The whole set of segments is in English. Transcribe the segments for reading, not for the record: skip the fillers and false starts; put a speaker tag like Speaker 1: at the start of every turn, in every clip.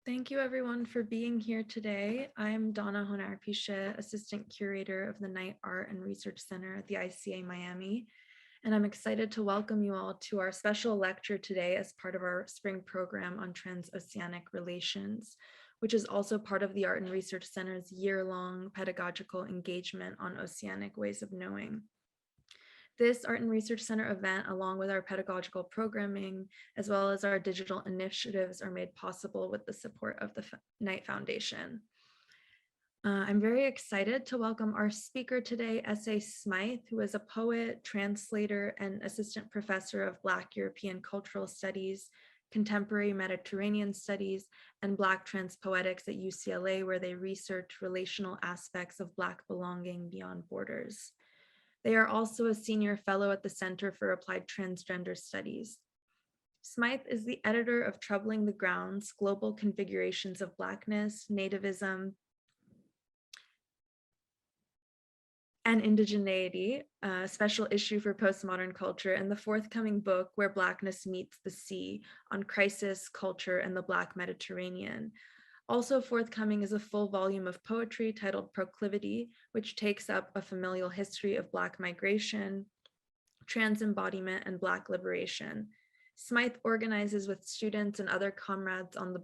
Speaker 1: Thank you everyone for being here today. I'm Donna Honar-Piche, Assistant Curator of the Knight Art and Research Center at the ICA Miami, and I'm excited to welcome you all to our special lecture today as part of our spring program on transoceanic relations, which is also part of the Art and Research Center's year-long pedagogical engagement on oceanic ways of knowing. This Art and Research Center event, along with our pedagogical programming, as well as our digital initiatives, are made possible with the support of the Knight Foundation. I'm very excited to welcome our speaker today, SA Smythe, who is a poet, translator, and assistant professor of Black European Cultural Studies, Contemporary Mediterranean Studies, and Black Trans Poetics at UCLA, where they research relational aspects of Black belonging beyond borders. They are also a senior fellow at the Center for Applied Transgender Studies. Smythe is the editor of Troubling the Grounds, Global Configurations of Blackness, Nativism, and Indigeneity, a special issue for postmodern culture, and the forthcoming book, Where Blackness Meets the Sea, on crisis, culture, and the Black Mediterranean. Also forthcoming is a full volume of poetry titled Proclivity, which takes up a familial history of Black migration, trans embodiment, and Black liberation. Smythe organizes with students and other comrades on the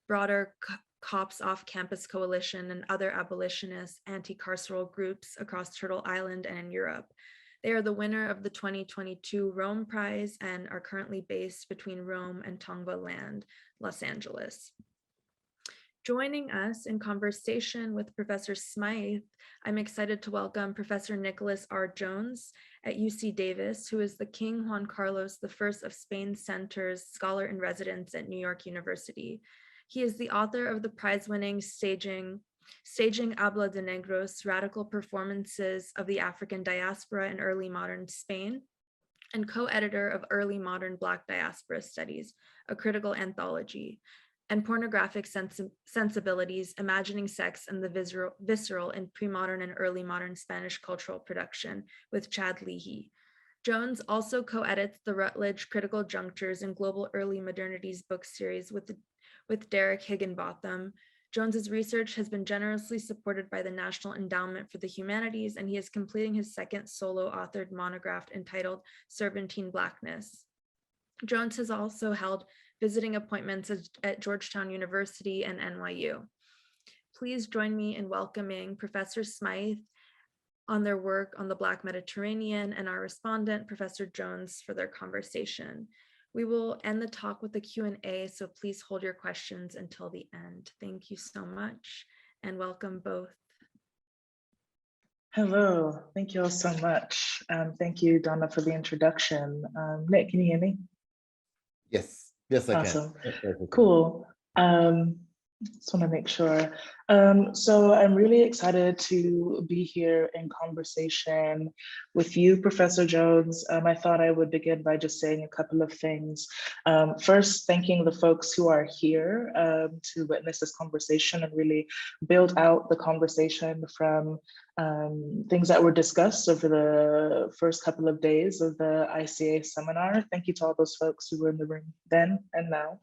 Speaker 1: broader COPS Off-Campus Coalition and other abolitionist anti-carceral groups across Turtle Island and in Europe. They are the winner of the 2022 Rome Prize and are currently based between Rome and Tongva Land, Los Angeles. Joining us in conversation with Professor Smythe, I'm excited to welcome Professor Nicholas R. Jones at UC Davis, who is the King Juan Carlos I of Spain Center's Scholar in Residence at New York University. He is the author of the prize-winning Staging Habla de Negros, Radical Performances of the African Diaspora in Early Modern Spain, and co-editor of Early Modern Black Diaspora Studies, a critical anthology, and Pornographic Sensibilities, Imagining Sex and the Visceral in Pre-Modern and Early Modern Spanish Cultural Production with Chad Leahy. Jones also co-edits the Routledge Critical Junctures and Global Early Modernities book series with Derek Higginbotham. Jones's research has been generously supported by the National Endowment for the Humanities, and he is completing his second solo authored monograph entitled Serpentine Blackness. Jones has also held visiting appointments at Georgetown University and NYU. Please join me in welcoming Professor Smythe on their work on the Black Mediterranean and our respondent, Professor Jones, for their conversation. We will end the talk with a Q&A, so please hold your questions until the end. Thank you so much and welcome both.
Speaker 2: Hello, thank you all so much. Thank you, Donna, for the introduction. Nick, can you hear me?
Speaker 3: Yes, yes, I
Speaker 2: awesome.
Speaker 3: can.
Speaker 2: Cool. Just want to make sure. So I'm really excited to be here in conversation with you, Professor Jones. I thought I would begin by just saying a couple of things. First, thanking the folks who are here to witness this conversation and really build out the conversation from things that were discussed over the first couple of days of the ICA seminar. Thank you to all those folks who were in the room then and now.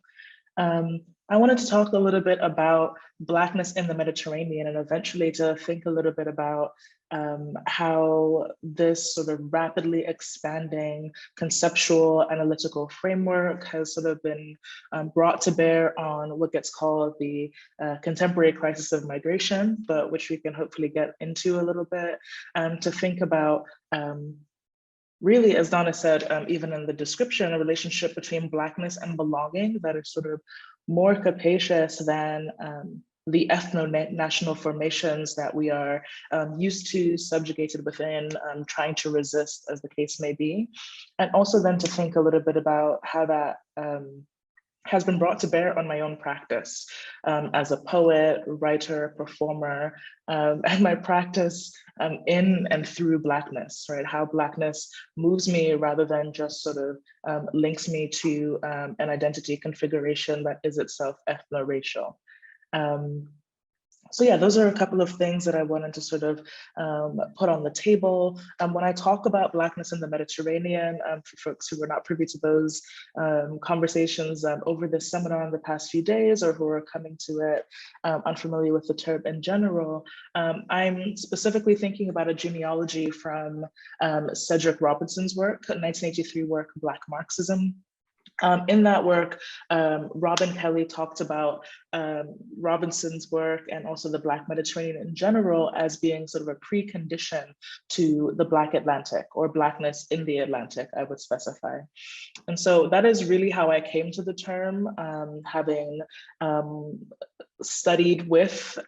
Speaker 2: I wanted to talk a little bit about Blackness in the Mediterranean and eventually to think a little bit about how this sort of rapidly expanding conceptual analytical framework has sort of been brought to bear on what gets called the contemporary crisis of migration, but which we can hopefully get into a little bit, to think about really, as Donna said, even in the description, a relationship between Blackness and belonging that is sort of more capacious than the ethno-national formations that we are used to, subjugated within, trying to resist, as the case may be. And also then to think a little bit about how that has been brought to bear on my own practice as a poet, writer, performer, and my practice in and through Blackness, right? How Blackness moves me rather than just sort of links me to an identity configuration that is itself ethno-racial. So yeah, those are a couple of things that I wanted to sort of put on the table. When I talk about Blackness in the Mediterranean, for folks who were not privy to those conversations over this seminar in the past few days, or who are coming to it unfamiliar with the term in general, I'm specifically thinking about a genealogy from Cedric Robinson's work, 1983 work, Black Marxism. In that work, Robin Kelly talked about Robinson's work and also the Black Mediterranean in general as being sort of a precondition to the Black Atlantic, or Blackness in the Atlantic, I would specify. And so that is really how I came to the term, having studied with,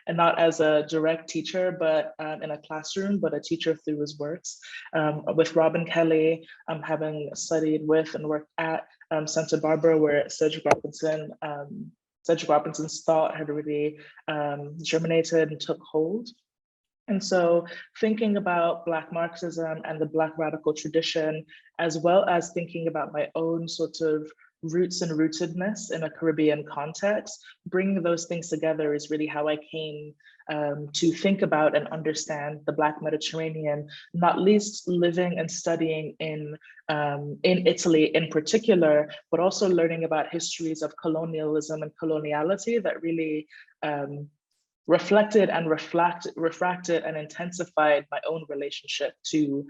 Speaker 2: and not as a direct teacher, but in a classroom, but a teacher through his works, with Robin Kelly, having studied with and worked at Santa Barbara, where Cedric Robinson's thought had really germinated and took hold. And so thinking about Black Marxism and the Black radical tradition, as well as thinking about my own sort of roots and rootedness in a Caribbean context, bringing those things together is really how I came to think about and understand the Black Mediterranean, not least living and studying in Italy in particular, but also learning about histories of colonialism and coloniality that really reflected and refracted and intensified my own relationship to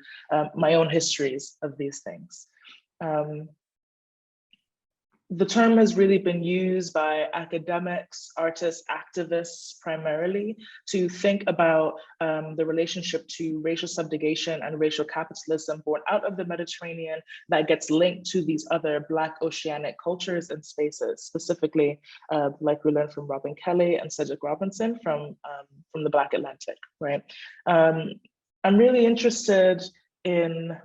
Speaker 2: my own histories of these things. The term has really been used by academics, artists, activists primarily to think about the relationship to racial subjugation and racial capitalism born out of the Mediterranean that gets linked to these other Black oceanic cultures and spaces, specifically like we learned from Robin Kelly and Cedric Robinson from the Black Atlantic, right? I'm really interested in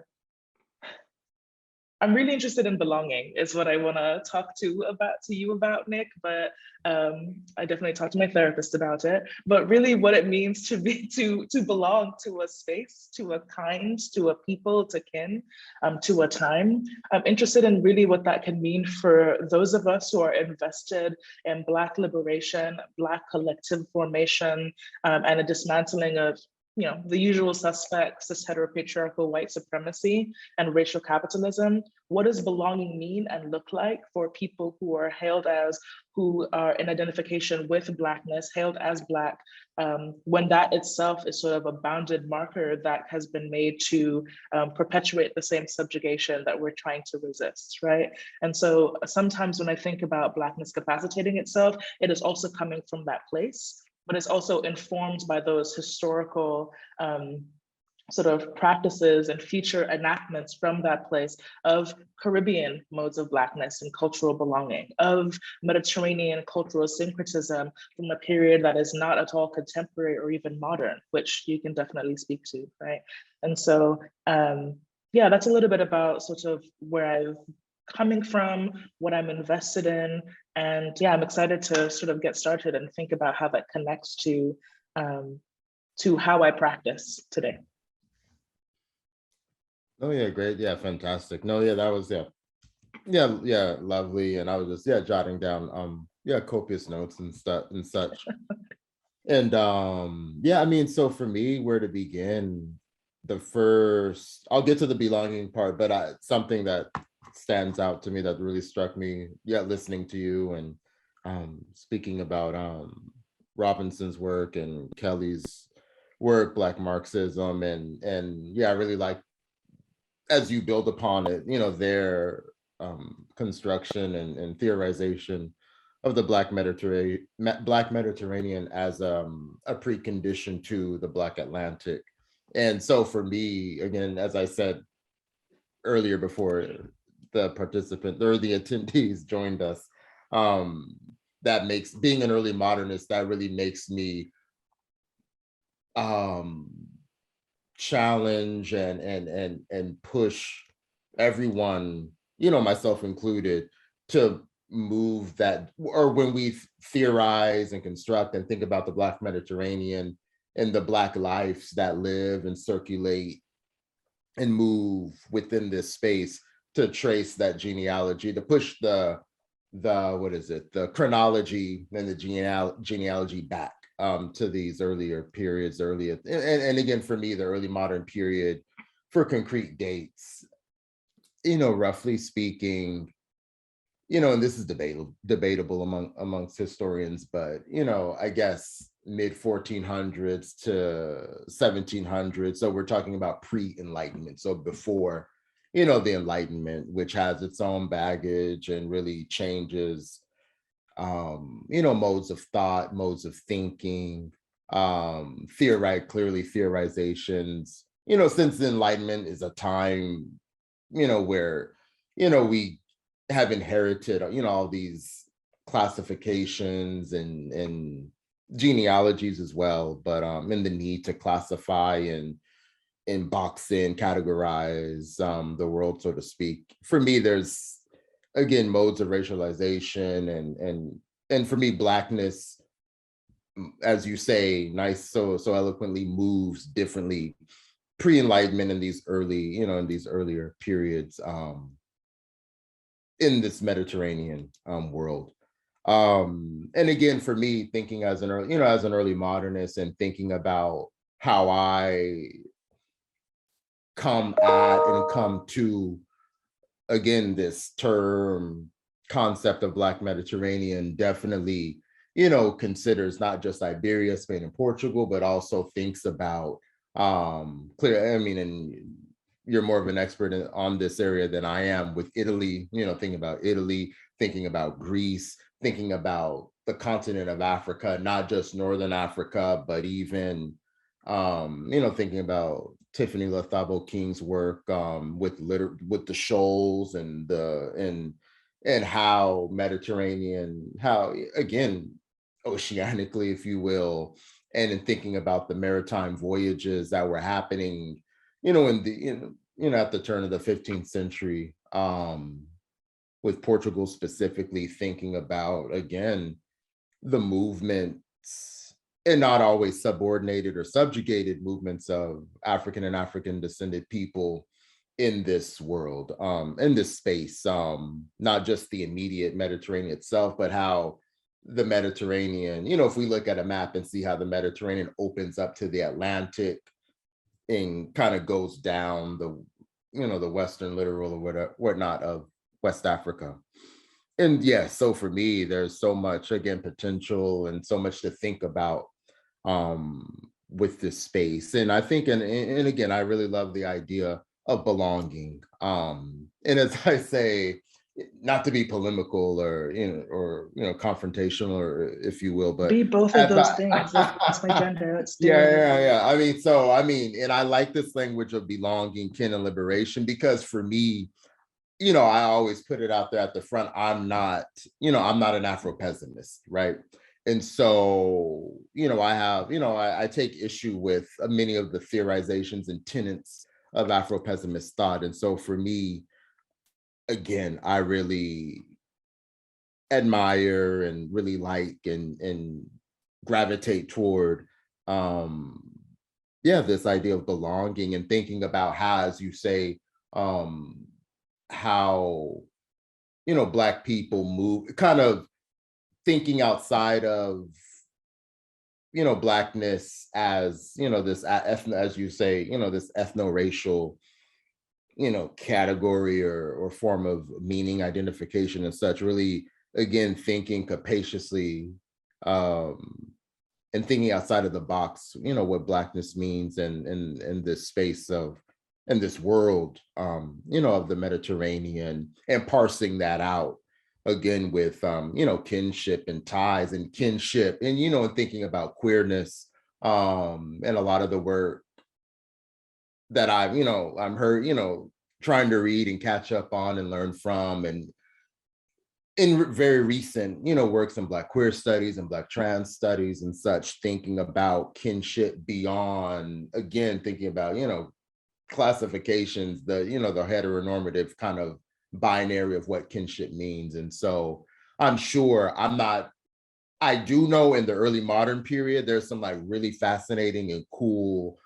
Speaker 2: belonging is what I want to talk to you about, Nick, but I definitely talked to my therapist about it, but really what it means to be, to belong to a space, to a kind, to a people, to kin, to a time. I'm interested in really what that can mean for those of us who are invested in Black liberation, Black collective formation, and a dismantling of the usual suspects, cis heteropatriarchal white supremacy and racial capitalism. What does belonging mean and look like for people who are who are in identification with Blackness, hailed as Black, when that itself is sort of a bounded marker that has been made to perpetuate the same subjugation that we're trying to resist, right? And so sometimes when I think about Blackness capacitating itself, it is also coming from that place, but it's also informed by those historical sort of practices and future enactments from that place of Caribbean modes of Blackness and cultural belonging, of Mediterranean cultural syncretism from a period that is not at all contemporary or even modern, which you can definitely speak to, right? And so, yeah, that's a little bit about sort of where I've coming from, what I'm invested in, and yeah, I'm excited to sort of get started and think about how that connects to how I practice today.
Speaker 3: Oh yeah, great. Yeah, fantastic. No, yeah, that was yeah, lovely. And I was just jotting down copious notes and stuff and such. And yeah, I mean, so for me, where to begin, I'll get to the belonging part, but something that stands out to me that really struck me, listening to you and speaking about Robinson's work and Kelly's work, Black Marxism, and I really like, as you build upon it, their construction and theorization of the Black Mediterranean as a precondition to the Black Atlantic. And so for me, again, as I said earlier before the participant or the attendees joined us, that makes being an early modernist, that really makes me challenge and push everyone, myself included, to move that, or when we theorize and construct and think about the Black Mediterranean and the Black lives that live and circulate and move within this space, to trace that genealogy, to push the the chronology and the genealogy back to these earlier periods, and again, for me, the early modern period for concrete dates, roughly speaking, and this is debatable amongst historians, but, I guess mid 1400s to 1700s. So we're talking about pre-Enlightenment. So before, the Enlightenment, which has its own baggage and really changes, modes of thought, modes of thinking, theorizations, since the Enlightenment is a time, where, we have inherited, all these classifications and genealogies as well, but in the need to classify and box in, categorize the world, so to speak. For me, there's again modes of racialization and for me, Blackness, as you say, so eloquently, moves differently pre-Enlightenment in these earlier periods in this Mediterranean world. And again, for me, thinking as an early modernist and thinking about how I come to, again, this concept of Black Mediterranean definitely, considers not just Iberia, Spain, and Portugal, but also thinks about and you're more of an expert on this area than I am with Italy, thinking about Italy, thinking about Greece, thinking about the continent of Africa, not just Northern Africa, but even, thinking about Tiffany Lathabo King's work with the shoals and how Mediterranean, how, again, oceanically, if you will, and in thinking about the maritime voyages that were happening, at the turn of the 15th century, with Portugal specifically, thinking about, again, the movements, and not always subordinated or subjugated movements, of African and African descended people in this world, in this space, not just the immediate Mediterranean itself, but how the Mediterranean, if we look at a map and see how the Mediterranean opens up to the Atlantic and kind of goes down the western littoral or whatnot of West Africa. And yeah, so for me, there's so much, again, potential and so much to think about with this space. And I think, and again, I really love the idea of belonging. And as I say, not to be polemical or confrontational, or if you will, but
Speaker 2: be both of those things. That's my gender. Let's do it.
Speaker 3: Yeah. And I like this language of belonging, kin, and liberation, because for me, I always put it out there at the front. I'm not an Afro-pessimist, right? And so, I take issue with many of the theorizations and tenets of Afro-pessimist thought. And so for me, again, I really admire and really like and gravitate toward this idea of belonging, and thinking about how, as you say, how Black people move, kind of thinking outside of Blackness as this as you say, this ethno-racial category or form of meaning, identification, and such. Really, again, thinking capaciously and thinking outside of the box, what Blackness means, and in this space of, in this world, of the Mediterranean, and parsing that out again with, kinship and ties and kinship, and, and thinking about queerness, and a lot of the work that I'm trying to read and catch up on and learn from, and in very recent, works in Black queer studies and Black trans studies and such, thinking about kinship beyond, again, thinking about, classifications, the heteronormative kind of binary of what kinship means. And so I do know in the early modern period, there's some like really fascinating and cool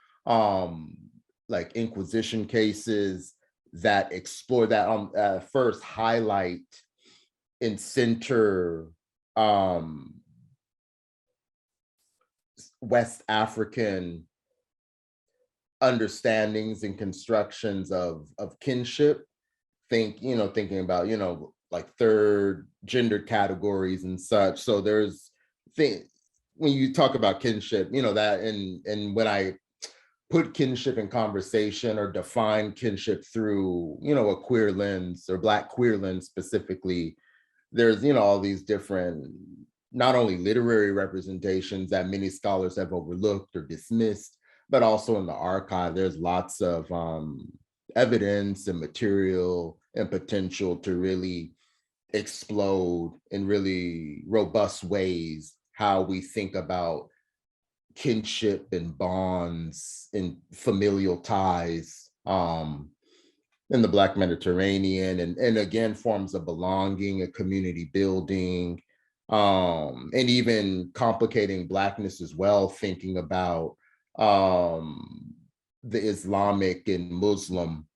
Speaker 3: like Inquisition cases that explore that, first highlight and center West African understandings and constructions of kinship, thinking about, like third gender categories and such. So there's when you talk about kinship, that, and when I put kinship in conversation or define kinship through, a queer lens or Black queer lens specifically, there's, all these different, not only literary representations that many scholars have overlooked or dismissed, but also in the archive, there's lots of evidence and material and potential to really explode in really robust ways how we think about kinship and bonds and familial ties in the Black Mediterranean, and again, forms of belonging and community building, and even complicating Blackness as well, thinking about the Islamic and Muslim.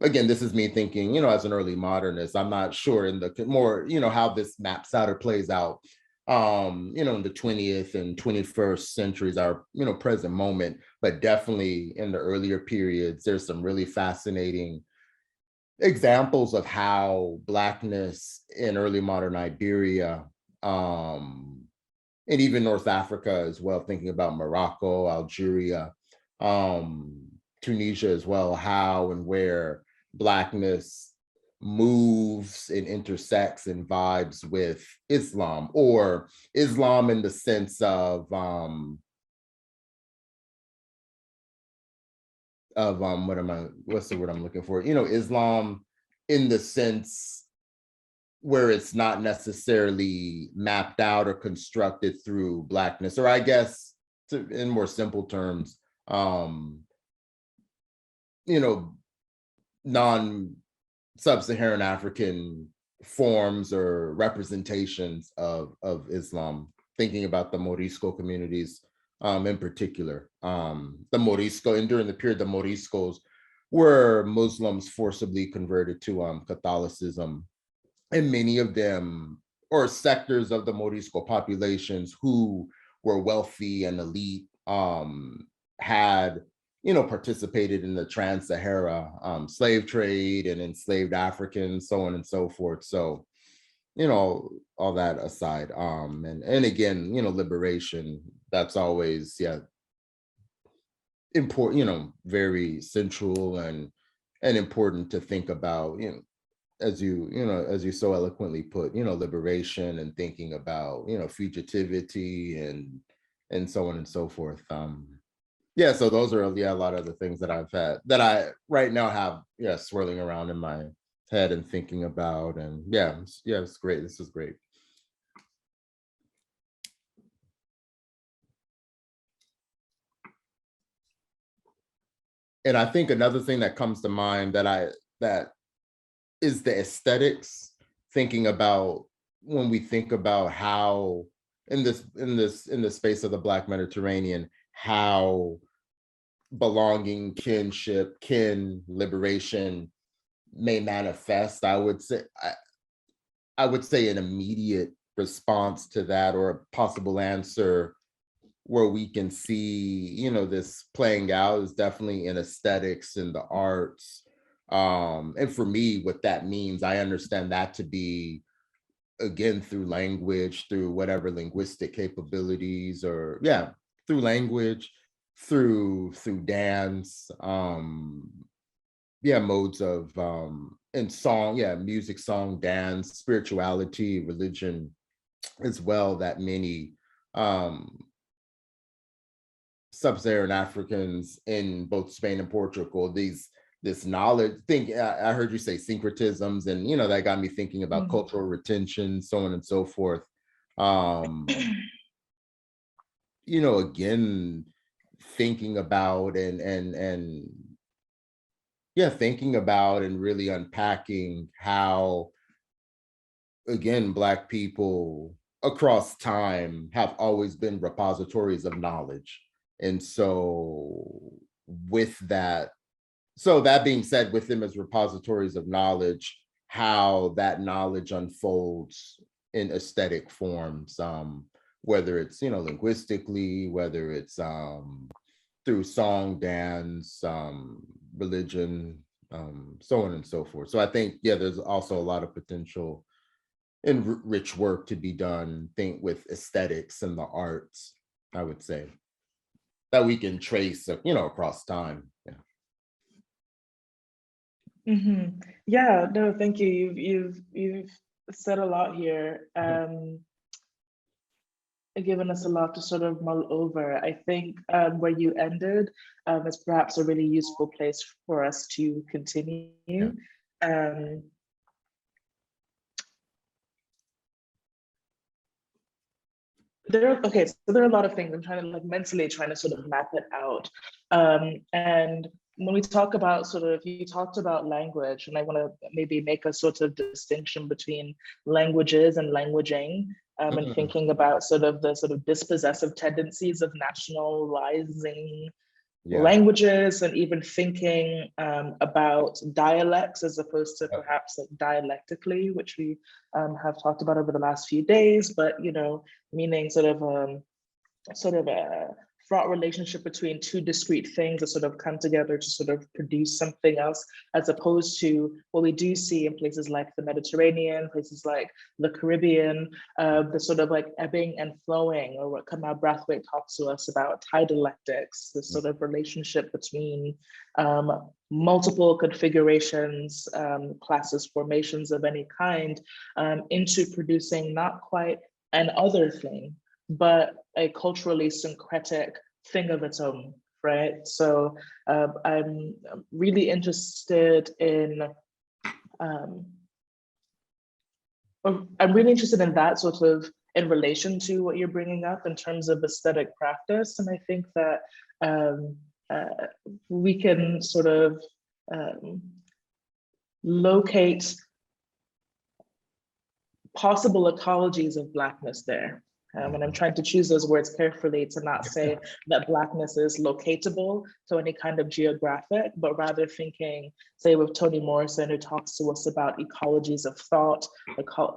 Speaker 3: Again, this is me thinking, as an early modernist, I'm not sure in the more, how this maps out or plays out, in the 20th and 21st centuries, our, present moment, but definitely in the earlier periods, there's some really fascinating examples of how Blackness in early modern Iberia, and even North Africa as well, thinking about Morocco, Algeria, Tunisia as well, how and where Blackness moves and intersects and vibes with Islam, or Islam in the sense of what's the word I'm looking for? Islam in the sense where it's not necessarily mapped out or constructed through Blackness, or I guess in more simple terms, non-Sub-Saharan African forms or representations of Islam, thinking about the Morisco communities in particular. The Morisco, and during the period, the Moriscos were Muslims forcibly converted to Catholicism, and many of them, or sectors of the Morisco populations who were wealthy and elite, had participated in the trans-Sahara slave trade and enslaved Africans, so on and so forth. So, all that aside, and again, liberation, that's always, important, very central and important to think about, as you so eloquently put, liberation, and thinking about, fugitivity and so on and so forth. So those are a lot of the things that I've had, that I right now have swirling around in my head and thinking about, and it's great. This is great. And I think another thing that comes to mind that is the aesthetics, thinking about when we think about how in the space of the Black Mediterranean, how belonging, kinship, liberation may manifest. I would say an immediate response to that, or a possible answer where we can see, this playing out, is definitely in aesthetics, in the arts. And for me, what that means, I understand that to be, again, through language, through whatever linguistic capabilities, or through language, through dance, modes of and song, music, song, dance, spirituality, religion as well, that many Sub-Saharan Africans in both Spain and Portugal, this knowledge thing, I heard you say syncretisms, and that got me thinking about cultural retention, so on and so forth. Again, thinking about thinking about and really unpacking how, again, Black people across time have always been repositories of knowledge. And so with that, so that being said, with them as repositories of knowledge, how that knowledge unfolds in aesthetic forms, whether it's, linguistically, whether it's through song, dance, religion, so on and so forth. So I think, yeah, there's also a lot of potential and rich work to be done, think with aesthetics and the arts, I would say, that we can trace, across time. Yeah.
Speaker 2: Yeah, no, thank you. You've said a lot here, given us a lot to sort of mull over. I think where you ended is perhaps a really useful place for us to continue. Yeah. Okay, so there are a lot of things I'm trying to mentally trying to sort of map it out. And when we talk about you talked about language, and I want to maybe make a sort of distinction between languages and languaging, and thinking about the dispossessive tendencies of nationalizing languages, and even thinking about dialects as opposed to perhaps dialectically, which we have talked about over the last few days, but meaning a fraught relationship between two discrete things that sort of come together to sort of produce something else, as opposed to what we do see in places like the Mediterranean, places like the Caribbean, the sort of ebbing and flowing, or what Kamal Brathwaite talks to us about, dialectics, the sort of relationship between multiple configurations, classes, formations of any kind, into producing not quite an other thing, but a culturally syncretic thing of its own, right? So I'm really interested in, that sort of in relation to what you're bringing up in terms of aesthetic practice. And I think that we can sort of locate possible ecologies of Blackness there. And I'm trying to choose those words carefully to not say that Blackness is locatable to any kind of geographic, but rather thinking, say with Toni Morrison, who talks to us about ecologies of thought,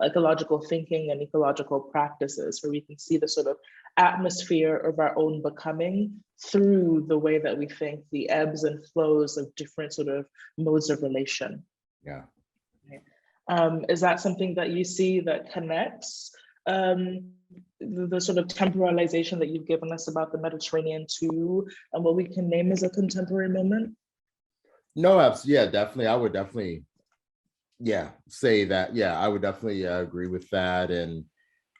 Speaker 2: ecological thinking and ecological practices, where we can see the sort of atmosphere of our own becoming through the way that we think, the ebbs and flows of different sort of modes of relation.
Speaker 3: Yeah.
Speaker 2: Is that something that you see that connects the sort of temporalization that you've given us about the Mediterranean to what we can name as a contemporary moment?
Speaker 3: No, absolutely. Yeah, definitely. I would definitely, say that. Yeah, I would definitely agree with that. And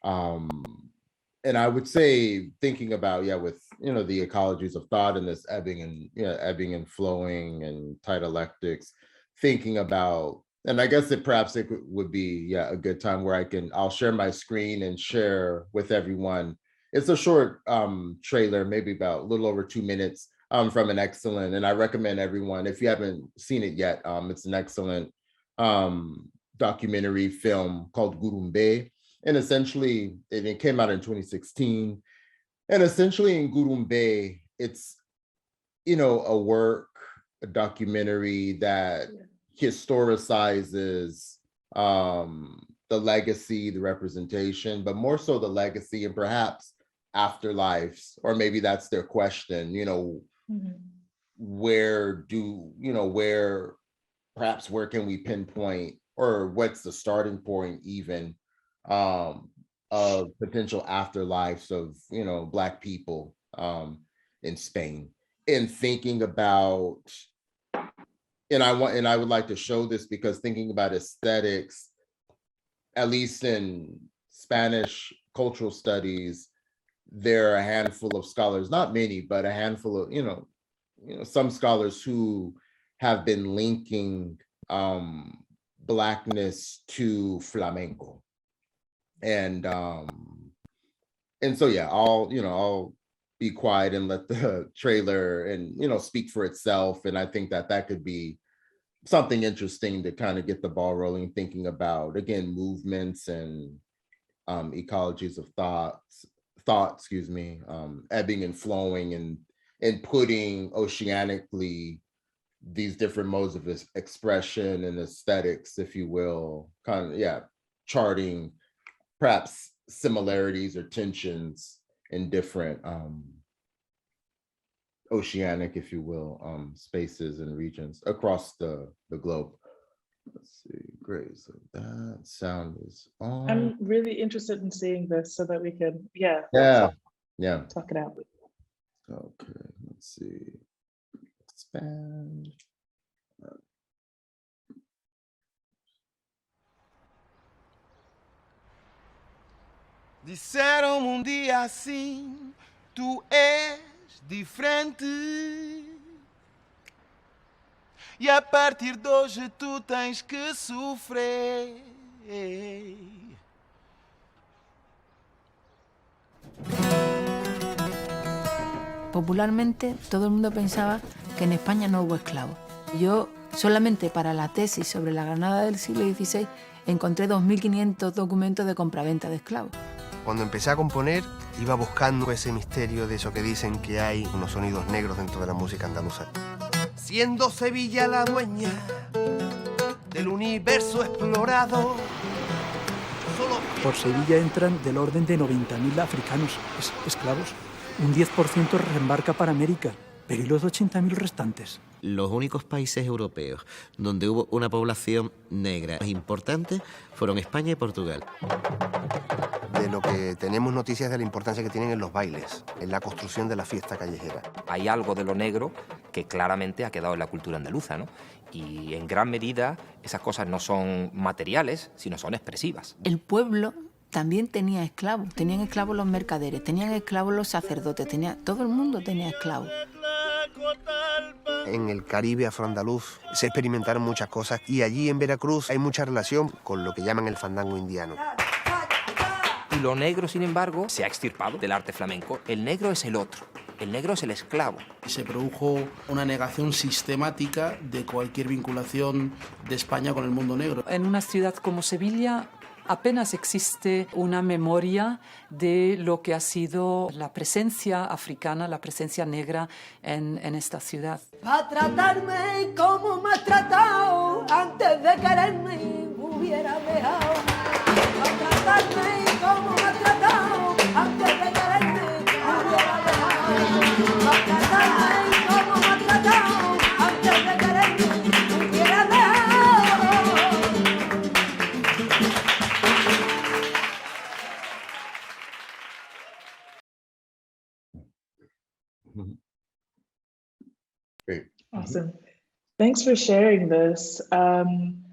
Speaker 3: I would say, thinking about, with, the ecologies of thought and this ebbing and flowing and dialectics, thinking about, and I guess perhaps it would be, a good time where I'll share my screen and share with everyone. It's a short trailer, maybe about a little over 2 minutes, from an excellent, and I recommend everyone, if you haven't seen it yet, it's an excellent documentary film called Gurumbe. And essentially, it came out in 2016. And essentially in Gurumbe, it's, a documentary that historicizes the legacy, the representation, but more so the legacy and perhaps afterlives, or maybe that's their question, where can we pinpoint, or what's the starting point even of potential afterlives of, Black people in Spain, and thinking about, and I would like to show this, because thinking about aesthetics, at least in Spanish cultural studies, there are a handful of scholars, not many, but a handful of, some scholars who have been linking Blackness to flamenco. And so, I'll be quiet and let the trailer and speak for itself. And I think that could be something interesting to kind of get the ball rolling, thinking about, again, movements and ecologies of thought, ebbing and flowing, and putting oceanically these different modes of expression and aesthetics, if you will, charting perhaps similarities or tensions in different oceanic, if you will, spaces and regions across the globe. Let's see, great. So that sound is on.
Speaker 2: I'm really interested in seeing this so that we can, talk it out.
Speaker 3: Okay, let's see. Expand.
Speaker 4: Disseram dia assim, tu és diferente. E a partir de hoje tu tens que sofrer.
Speaker 5: Popularmente, todo el mundo pensaba que en España no hubo esclavos. Yo, solamente para la tesis sobre la Granada del siglo XVI, encontré 2.500 documentos de compraventa de esclavos.
Speaker 6: Cuando empecé a componer, iba buscando ese misterio de eso que dicen que hay unos sonidos negros dentro de la música andaluza. Siendo Sevilla la dueña del universo explorado.
Speaker 7: Por Sevilla entran del orden de 90.000 africanos esclavos. Un 10% reembarca para América, pero ¿y los 80.000 restantes?
Speaker 8: Los únicos países europeos donde hubo una población negra importante fueron España y Portugal.
Speaker 6: De lo que tenemos noticias de la importancia que tienen en los bailes, en la construcción de la fiesta callejera.
Speaker 9: Hay algo de lo negro que claramente ha quedado en la cultura andaluza, ¿no? Y en gran medida esas cosas no son materiales, sino son expresivas.
Speaker 5: El pueblo también tenía esclavos. Tenían esclavos los mercaderes, tenían esclavos los sacerdotes, todo el mundo tenía esclavos.
Speaker 6: En el Caribe afroandaluz se experimentaron muchas cosas y allí en Veracruz hay mucha relación con lo que llaman el fandango indiano.
Speaker 9: Y lo negro, sin embargo, se ha extirpado del arte flamenco. El negro es el otro, el negro es el esclavo.
Speaker 10: Se produjo una negación sistemática de cualquier vinculación de España con el mundo negro.
Speaker 11: En una ciudad como Sevilla apenas existe una memoria de lo que ha sido la presencia africana, la presencia negra en esta ciudad.
Speaker 12: Va a tratarme como me has tratado, antes de quererme me hubiera dejado. Va a tratarme como me has tratado, antes de quererme me hubiera dejado. Va a tratarme como me has tratado, antes de quererme me hubiera dejado.
Speaker 3: Great.
Speaker 2: Awesome. Thanks for sharing this. I'm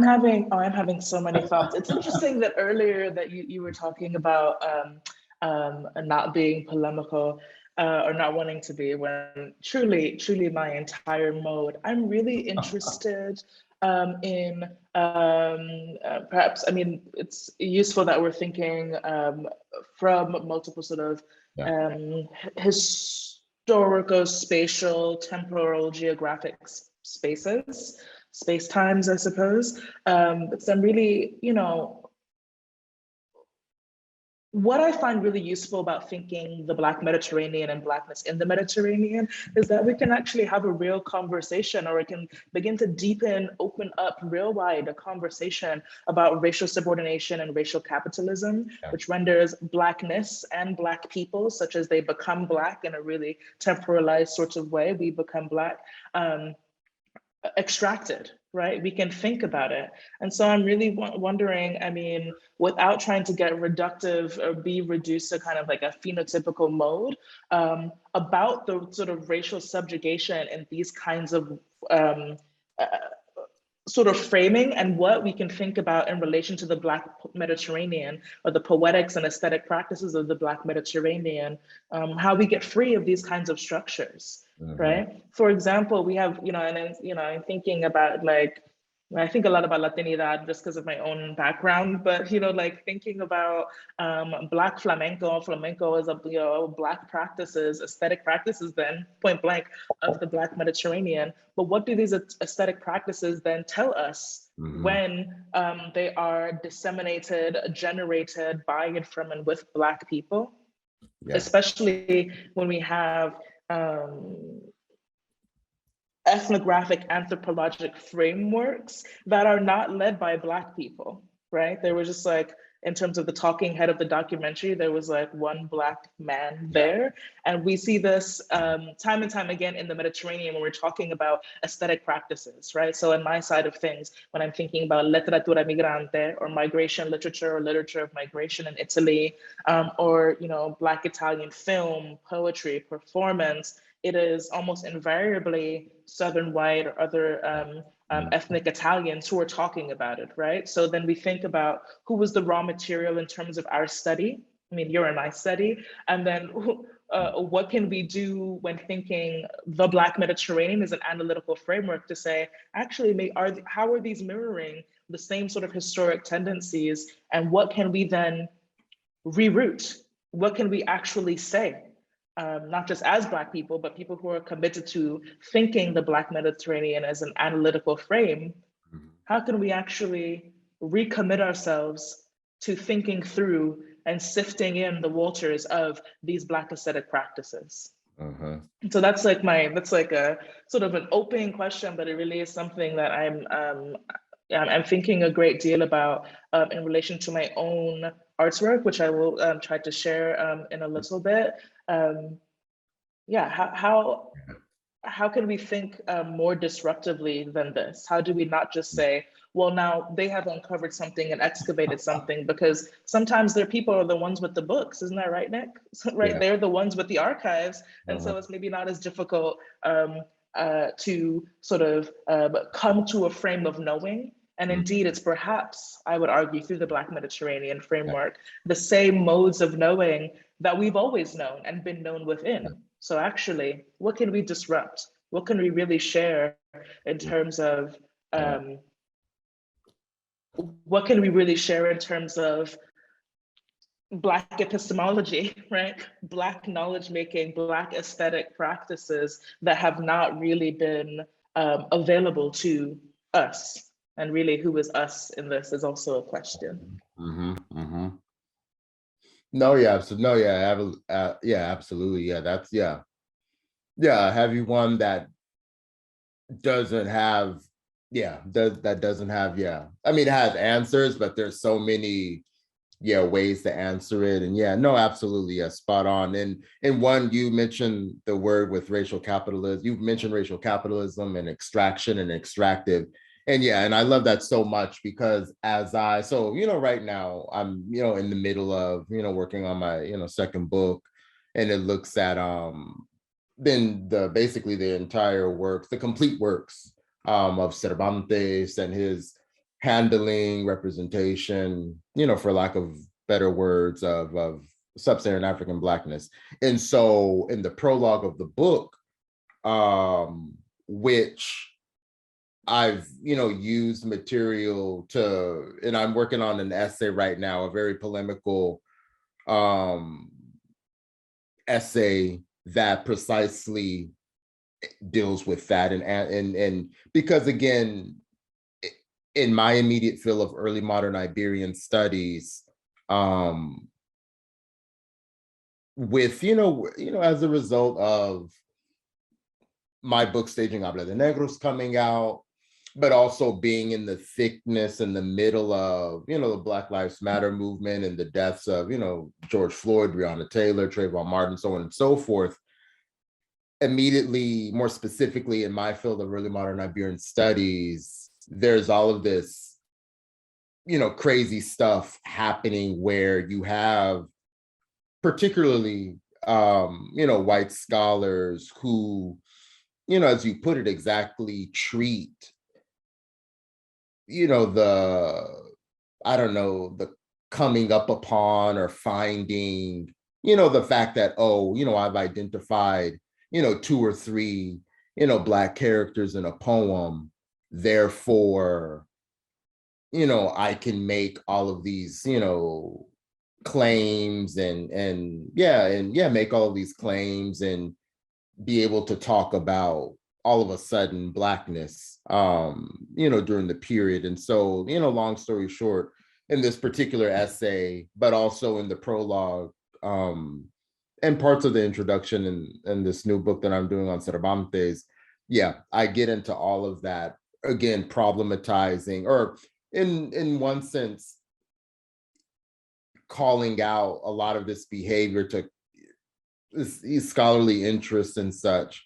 Speaker 2: having so many thoughts. It's interesting that earlier that you were talking about not being polemical or not wanting to be, when truly my entire mode. I'm really interested in perhaps, I mean, it's useful that we're thinking from multiple sort of historical, spatial, temporal, geographic spaces, space-times, I suppose. So I'm really, what I find really useful about thinking the Black Mediterranean and Blackness in the Mediterranean is that we can actually have a real conversation, or it can begin to deepen, open up real wide a conversation about racial subordination and racial capitalism, which renders Blackness and Black people, such as they become Black in a really temporalized sort of way, we become Black, extracted, right? We can think about it. And so I'm really wondering, I mean, without trying to get reductive or be reduced to kind of like a phenotypical mode, about the sort of racial subjugation and these kinds of sort of framing, and what we can think about in relation to the Black Mediterranean, or the poetics and aesthetic practices of the Black Mediterranean, how we get free of these kinds of structures. Right? For example, we have, I'm thinking about, like, I think a lot about Latinidad just because of my own background, but, like thinking about Black flamenco. Flamenco is Black practices, aesthetic practices then, point blank, of the Black Mediterranean. But what do these aesthetic practices then tell us when they are disseminated, generated by and from and with Black people? Especially when we have ethnographic anthropologic frameworks that are not led by Black people, right? They were just like, in terms of the talking head of the documentary, there was like one Black man there. And we see this time and time again in the Mediterranean when we're talking about aesthetic practices, right? So in my side of things, when I'm thinking about letteratura migrante or migration literature or literature of migration in Italy, or, you know, Black Italian film, poetry, performance, it is almost invariably Southern white or other ethnic Italians who are talking about it, right? So then we think about who was the raw material in terms of our study. I mean, your and my study. And then what can we do when thinking the Black Mediterranean is an analytical framework to say, actually, how are these mirroring the same sort of historic tendencies? And what can we then reroute? What can we actually say? Not just as Black people, but people who are committed to thinking the Black Mediterranean as an analytical frame. How can we actually recommit ourselves to thinking through and sifting in the waters of these Black aesthetic practices? So that's like a sort of an open question, but it really is something that I'm thinking a great deal about in relation to my own artwork, which I will try to share in a little bit. How can we think more disruptively than this? How do we not just say, well, now they have uncovered something and excavated something, because sometimes their people are the ones with the books, isn't that right, Nick? Right, yeah. They're the ones with the archives, and so it's maybe not as difficult to sort of come to a frame of knowing. And indeed, it's perhaps, I would argue, through the Black Mediterranean framework, the same modes of knowing that we've always known and been known within. So actually, what can we disrupt? What can we really share in terms of, what can we really share in terms of Black epistemology, right? Black knowledge making, Black aesthetic practices that have not really been available to us. And really, who is us in this is also a question.
Speaker 3: No, yeah, so no, yeah, absolutely, yeah, that's have you one that doesn't have, doesn't have, I mean, it has answers, but there's so many, ways to answer it, and absolutely, spot on. And one, you mentioned the word with racial capitalism. You've mentioned racial capitalism and extraction and extractive. And and I love that so much, because right now I'm, in the middle of, working on my, second book, and it looks at then basically the entire works, the complete works of Cervantes and his handling, representation, for lack of better words, of sub-Saharan African Blackness. And so in the prologue of the book, which I've, used material and I'm working on an essay right now, a very polemical essay that precisely deals with that. And because again, in my immediate field of early modern Iberian studies, with, as a result of my book Staging Habla de Negros coming out, but also being in the thickness in the middle of, the Black Lives Matter movement and the deaths of, George Floyd, Breonna Taylor, Trayvon Martin, so on and so forth. Immediately, more specifically in my field of early modern Iberian studies, there's all of this, crazy stuff happening where you have particularly, white scholars who, as you put it exactly, treat the coming up upon or finding, the fact that, I've identified, 2 or 3, Black characters in a poem, therefore, I can make all of these, claims and make all of these claims and be able to talk about all of a sudden Blackness, during the period. And so, long story short, in this particular essay, but also in the prologue, and parts of the introduction in this new book that I'm doing on Cervantes, yeah, I get into all of that, again, problematizing, or in one sense, calling out a lot of this behavior to these scholarly interests and such,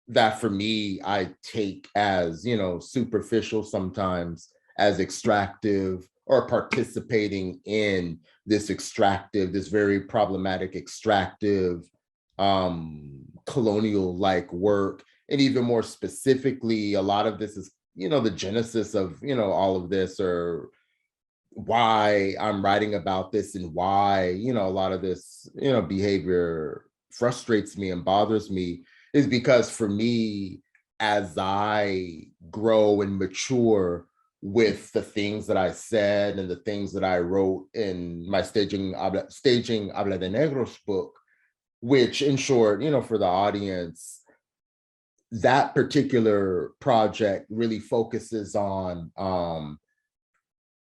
Speaker 3: that for me, I take as, superficial sometimes, as extractive, or participating in this extractive, this very problematic extractive, colonial-like work. And even more specifically, a lot of this is, the genesis of, all of this, or why I'm writing about this, and why, a lot of this, behavior frustrates me and bothers me, is because for me, as I grow and mature with the things that I said and the things that I wrote in my Staging Habla de Negros book, which, in short, for the audience, that particular project really focuses on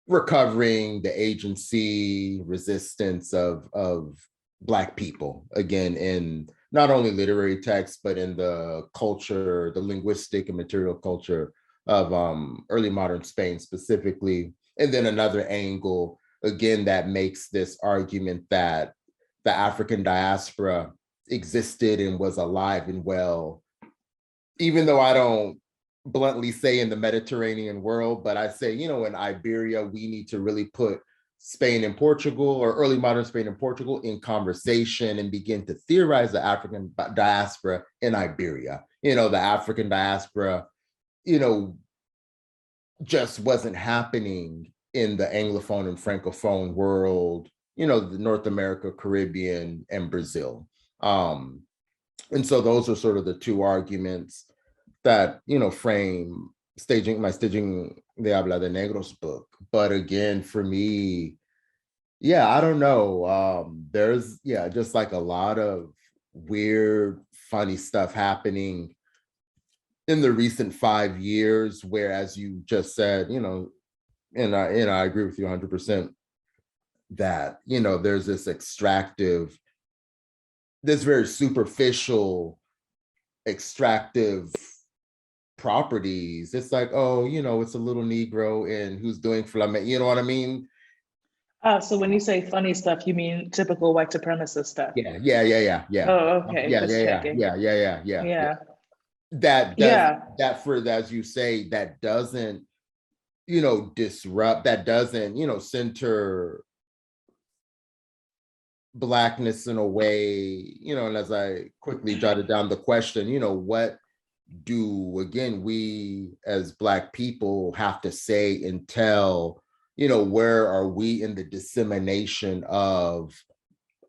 Speaker 3: recovering the agency, resistance of Black people, again, in not only literary texts, but in the culture, the linguistic and material culture of early modern Spain specifically. And then another angle, again, that makes this argument that the African diaspora existed and was alive and well, even though I don't bluntly say in the Mediterranean world, but I say, in Iberia, we need to really put Spain and Portugal, or early modern Spain and Portugal, in conversation and begin to theorize the African diaspora in Iberia. The African diaspora, just wasn't happening in the Anglophone and Francophone world, the North America, Caribbean, and Brazil. And so those are sort of the two arguments that, frame Staging de Habla de Negros book. But again, for me, I don't know. There's, just like a lot of weird, funny stuff happening in the recent 5 years, where, as you just said, and I agree with you 100%, that, there's this extractive, this very superficial extractive properties. It's like, oh, it's a little Negro and who's doing flamenco, you know what I mean?
Speaker 2: So when you say funny stuff, you mean typical white supremacist stuff?
Speaker 3: Yeah.
Speaker 2: Oh, okay.
Speaker 3: Yeah. That for, as you say, that doesn't, disrupt, that doesn't, center Blackness in a way, and as I quickly jotted down the question, what do, again, we as Black people have to say and tell, where are we in the dissemination of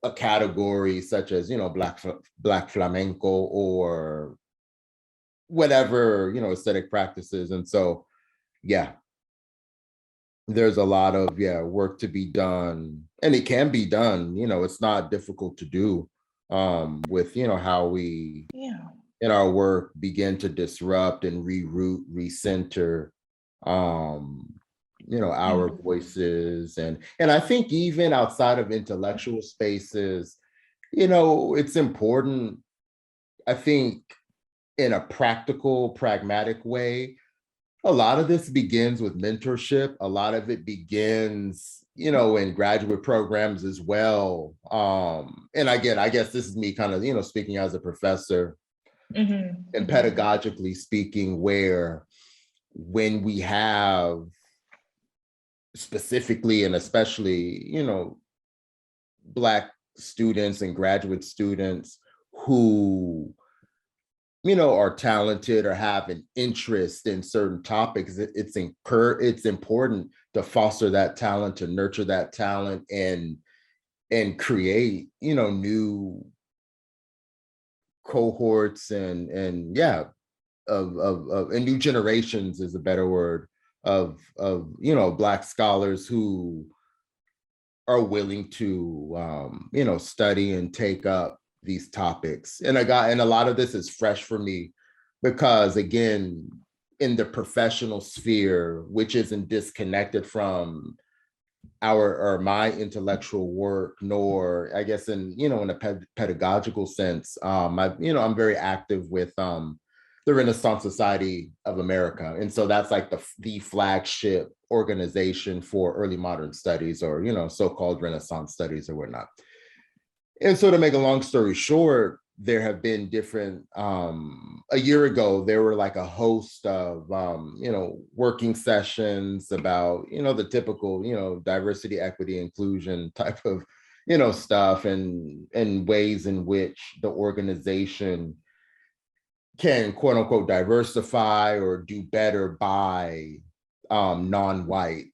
Speaker 3: a category such as, Black flamenco, or whatever, aesthetic practices. And so, there's a lot of work to be done, and it can be done. It's not difficult to do, with how we in our work begin to disrupt and reroute, recenter, our voices, and I think even outside of intellectual spaces, it's important, I think, in a practical, pragmatic way. A lot of this begins with mentorship. A lot of it begins, in graduate programs as well. And again, I guess this is me kind of, speaking as a professor, and pedagogically speaking, where when we have specifically and especially, Black students and graduate students who are talented or have an interest in certain topics, it's important to foster that talent, to nurture that talent, and create, new cohorts and new generations is a better word of Black scholars who are willing to study and take up these topics. And a lot of this is fresh for me because, again, in the professional sphere, which isn't disconnected from our or my intellectual work, nor I guess in in a pedagogical sense. I'm very active with the Renaissance Society of America, and so that's like the flagship organization for early modern studies, or so-called Renaissance studies or whatnot. And so to make a long story short, there have been different, a year ago, there were like a host of, working sessions about, the typical, diversity, equity, inclusion type of, stuff, and ways in which the organization can quote unquote diversify or do better by non-white,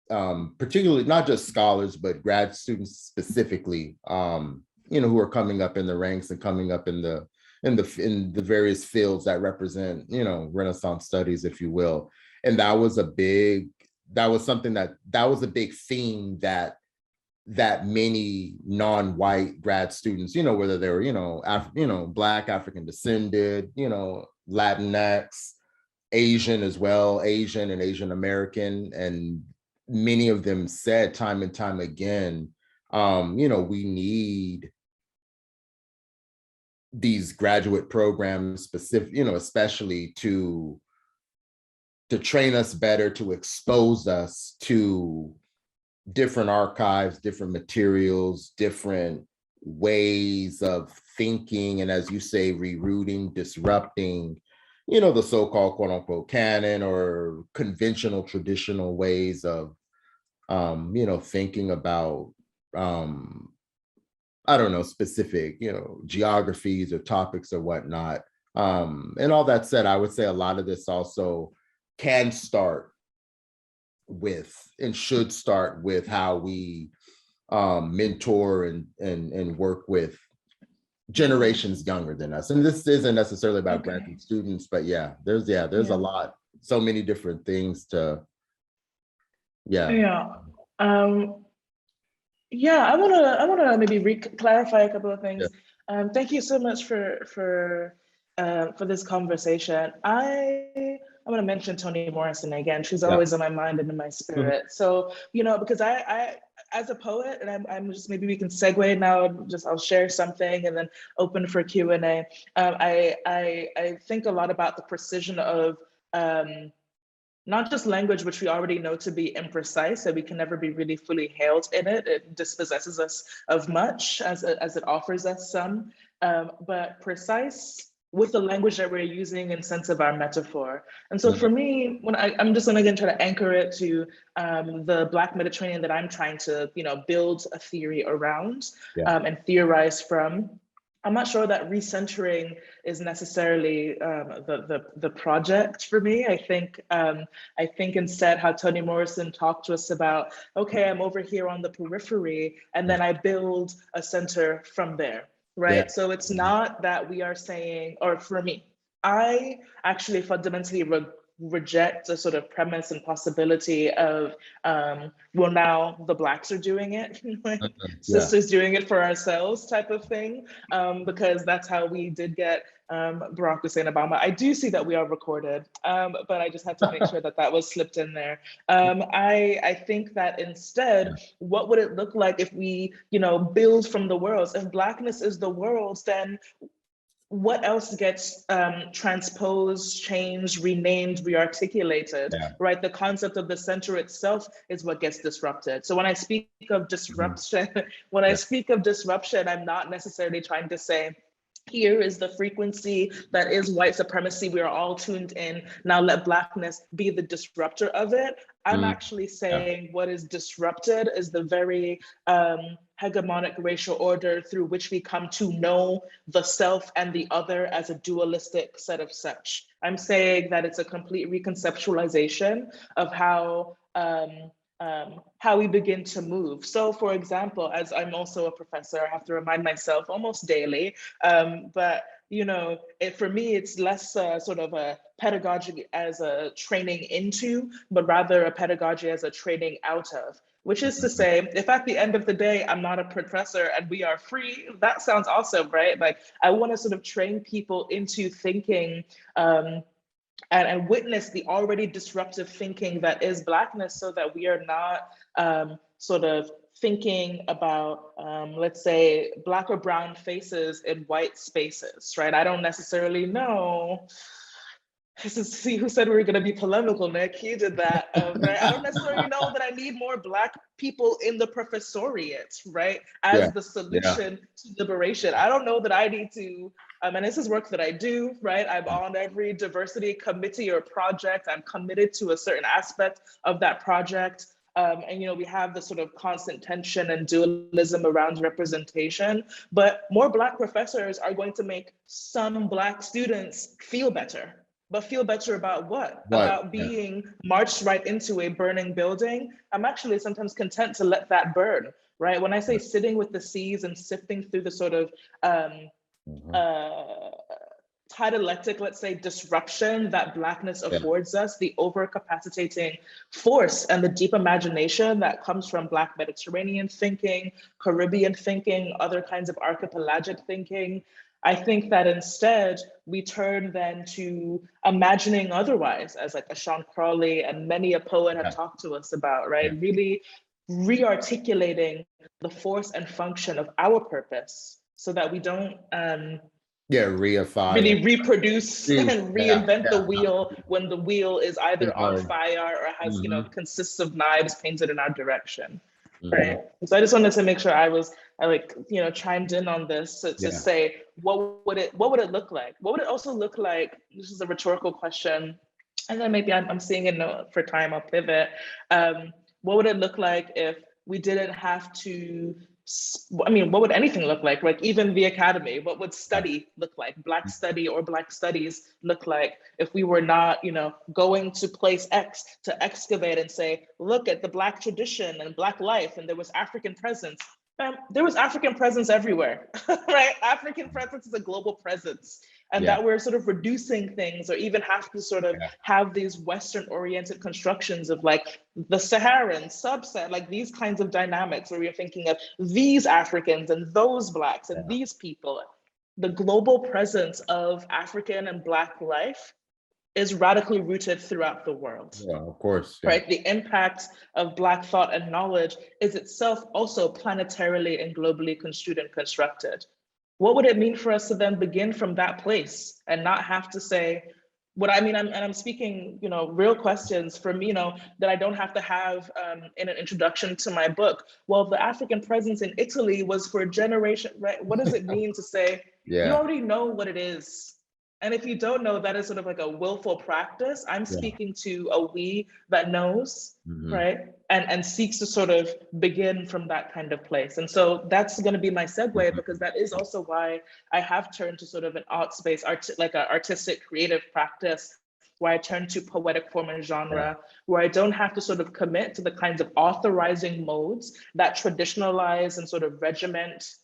Speaker 3: particularly not just scholars, but grad students specifically, who are coming up in the ranks and coming up in the various fields that represent, Renaissance studies, if you will. And that was a big theme that many non-white grad students, whether they were, Black, African descended, Latinx, Asian as well, Asian and Asian American, and many of them said time and time again, we need these graduate programs especially to train us better, to expose us to different archives, different materials, different ways of thinking, and as you say, rerouting, disrupting, the so-called quote unquote canon or conventional traditional ways of, thinking about, specific, geographies or topics or whatnot. And all that said, I would say a lot of this also can start with and should start with how we mentor and work with generations younger than us. And this isn't necessarily about graduate students, but there's a lot, so many different things to
Speaker 2: I wanna maybe clarify a couple of things. Thank you so much for this conversation. I want to mention Toni Morrison again. She's always on my mind and in my spirit. So, because I as a poet, and I'm just, maybe we can segue now, I'll share something and then open for Q&A. I think a lot about the precision of not just language, which we already know to be imprecise, so we can never be really fully hailed in it. It dispossesses us of much as it offers us some, but precise with the language that we're using in sense of our metaphor. And so for me, when I'm just gonna again try to anchor it to the Black Mediterranean that I'm trying to build a theory around and theorize from. I'm not sure that recentering is necessarily the project for me. I think instead how Toni Morrison talked to us about, okay, I'm over here on the periphery, and then I build a center from there, right? So it's not that we are saying, or for me, I actually fundamentally reject the sort of premise and possibility of, well, now the Blacks are doing it, sisters doing it for ourselves type of thing, because that's how we did get Barack Hussein Obama. I do see that we are recorded, but I just had to make sure that was slipped in there. I think that instead, what would it look like if we, build from the worlds? If Blackness is the worlds, then what else gets transposed, changed, renamed, rearticulated, right? The concept of the center itself is what gets disrupted. So when I speak of disruption, I'm not necessarily trying to say, here is the frequency that is white supremacy. We are all tuned in. Now let Blackness be the disruptor of it. I'm actually saying what is disrupted is the very hegemonic racial order through which we come to know the self and the other as a dualistic set of such. I'm saying that it's a complete reconceptualization of how we begin to move. So for example, as I'm also a professor, I have to remind myself almost daily, but for me, it's less sort of a pedagogy as a training into, but rather a pedagogy as a training out of. Which is to say, if at the end of the day, I'm not a professor and we are free, that sounds awesome, right? Like I want to sort of train people into thinking and witness the already disruptive thinking that is Blackness, so that we are not sort of thinking about, let's say, Black or brown faces in white spaces, right? I don't necessarily know. This is, see who said we were going to be polemical, Nick? You did that, right? I don't necessarily know that I need more Black people in the professoriate, right? As the solution to liberation. I don't know that I need to, and this is work that I do, right? I'm on every diversity committee or project. I'm committed to a certain aspect of that project. And, you know, we have this sort of constant tension and dualism around representation, but more Black professors are going to make some Black students feel better. But feel better about what? About being marched right into a burning building. I'm actually sometimes content to let that burn, right? When I say sitting with the seas and sifting through the sort of dialectic, let's say, disruption that Blackness affords us, the overcapacitating force and the deep imagination that comes from Black Mediterranean thinking, Caribbean thinking, other kinds of archipelagic thinking, I think that instead we turn then to imagining otherwise, as like a Sean Crawley and many a poet have talked to us about, right? Really re-articulating the force and function of our purpose so that we don't
Speaker 3: reify,
Speaker 2: really reproduce and reinvent the wheel when the wheel is either on fire or has, you know, consists of knives painted in our direction. Right. So I just wanted to make sure I like, you know, chimed in on this to say, what would it look like? What would it also look like? This is a rhetorical question. And then maybe I'm seeing a note for time, I'll pivot. What would it look like if we didn't have to, I mean, what would anything look like? Like even the academy, what would study look like? Black study or Black studies look like if we were not, you know, going to place X to excavate and say, look at the Black tradition and Black life, and there was African presence. There was African presence everywhere, right? African presence is a global presence. And that we're sort of reducing things, or even have to sort of have these Western oriented constructions of like the Saharan, subset, like these kinds of dynamics where you're thinking of these Africans and those Blacks and these people. The global presence of African and Black life is radically rooted throughout the world.
Speaker 3: Yeah, of course.
Speaker 2: Right, the impact of Black thought and knowledge is itself also planetarily and globally construed and constructed. What would it mean for us to then begin from that place and not have to say, what I mean, I'm speaking, you know, real questions for me, you know, that I don't have to have in an introduction to my book. Well, the African presence in Italy was for a generation, right? What does it mean to say, you already know what it is? And if you don't know, that is sort of like a willful practice. I'm speaking to a we that knows, right? And seeks to sort of begin from that kind of place. And so that's going to be my segue, because that is also why I have turned to sort of an art space, like an artistic creative practice, where I turn to poetic form and genre, where I don't have to sort of commit to the kinds of authorizing modes that traditionalize and sort of regiment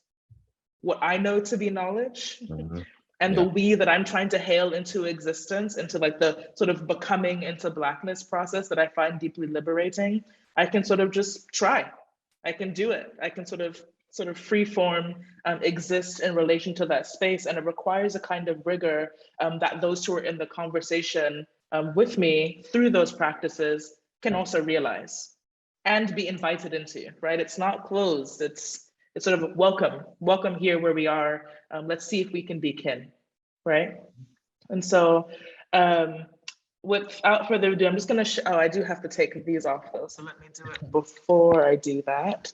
Speaker 2: what I know to be knowledge. And the we that I'm trying to hail into existence, into like the sort of becoming into Blackness process that I find deeply liberating, I can sort of just try. I can do it. I can sort of free form exist in relation to that space. And it requires a kind of rigor that those who are in the conversation with me through those practices can also realize and be invited into, right? It's not closed. It's sort of welcome here where we are. Let's see if we can be kin, right? And so without further ado, I'm just gonna, I do have to take these off though. So let me do it before I do that.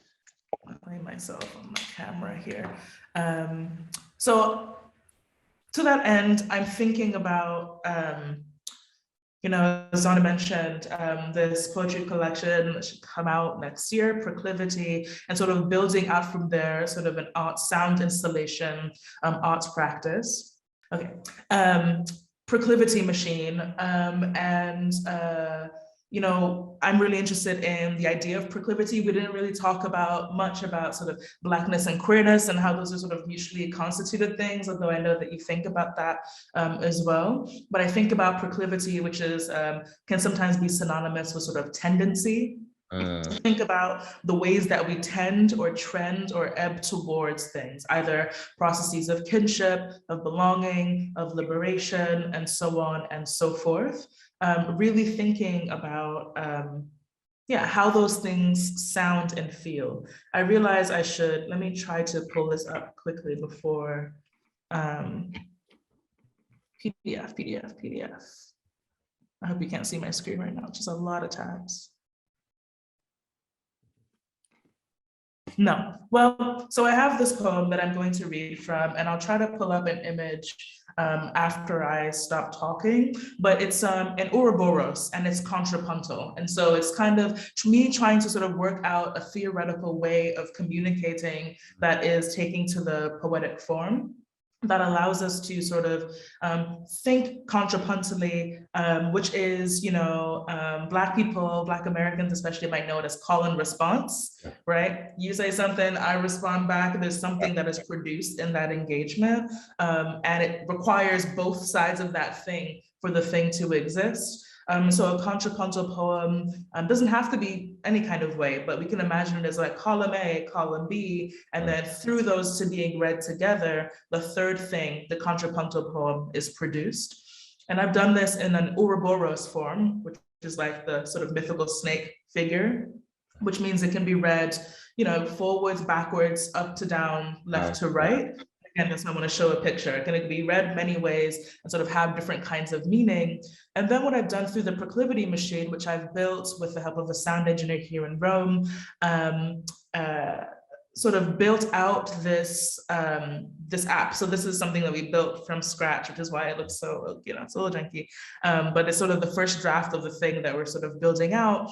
Speaker 2: I'll find myself on my camera here. So to that end, I'm thinking about, you know, as Zana mentioned, this poetry collection that should come out next year, Proclivity, and sort of building out from there, sort of an art sound installation, arts practice. Okay, Proclivity machine, and you know, I'm really interested in the idea of proclivity. We didn't really talk much about sort of Blackness and queerness and how those are sort of mutually constituted things, although I know that you think about that as well. But I think about proclivity, which is can sometimes be synonymous with sort of tendency, to think about the ways that we tend or trend or ebb towards things, either processes of kinship, of belonging, of liberation, and so on and so forth. Really thinking about how those things sound and feel. I realize I should, let me try to pull this up quickly before PDF. I hope you can't see my screen right now, just a lot of tabs. No, well, so I have this poem that I'm going to read from, and I'll try to pull up an image after I stop talking, but it's an Ouroboros and it's contrapuntal. And so it's kind of me trying to sort of work out a theoretical way of communicating that is taking to the poetic form, that allows us to sort of think contrapuntally, which is, Black people, Black Americans especially might know it as call and response, right? You say something, I respond back, there's something that is produced in that engagement, and it requires both sides of that thing for the thing to exist. So a contrapuntal poem doesn't have to be any kind of way, but we can imagine it as like column A, column B, and then through those two being read together, the third thing, the contrapuntal poem, is produced. And I've done this in an Ouroboros form, which is like the sort of mythical snake figure, which means it can be read, forwards, backwards, up to down, left to right. Again, that's why I want to show a picture. It can be read many ways and sort of have different kinds of meaning. And then what I've done through the proclivity machine, which I've built with the help of a sound engineer here in Rome, sort of built out this this app. So this is something that we built from scratch, which is why it looks so, it's a little janky. But it's sort of the first draft of the thing that we're sort of building out.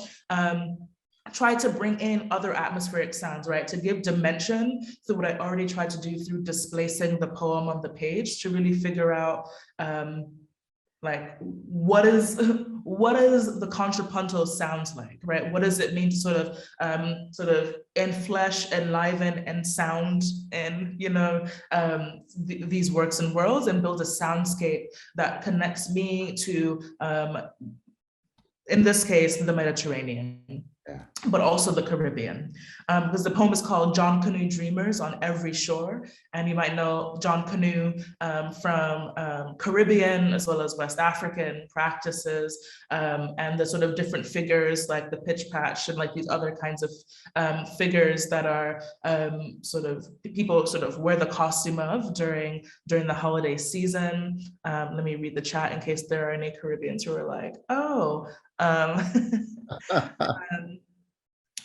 Speaker 2: Try to bring in other atmospheric sounds, right? To give dimension to what I already tried to do through displacing the poem on the page, to really figure out like what is the contrapuntal sounds like, right? What does it mean to sort of enflesh, enliven, and sound in these works and worlds, and build a soundscape that connects me to, in this case, the Mediterranean, but also the Caribbean, because the poem is called John Canoe Dreamers on Every Shore. And you might know John Canoe from Caribbean as well as West African practices, and the sort of different figures like the pitch patch and like these other kinds of figures that are sort of people sort of wear the costume of during the holiday season. Let me read the chat in case there are any Caribbeans who are like, oh,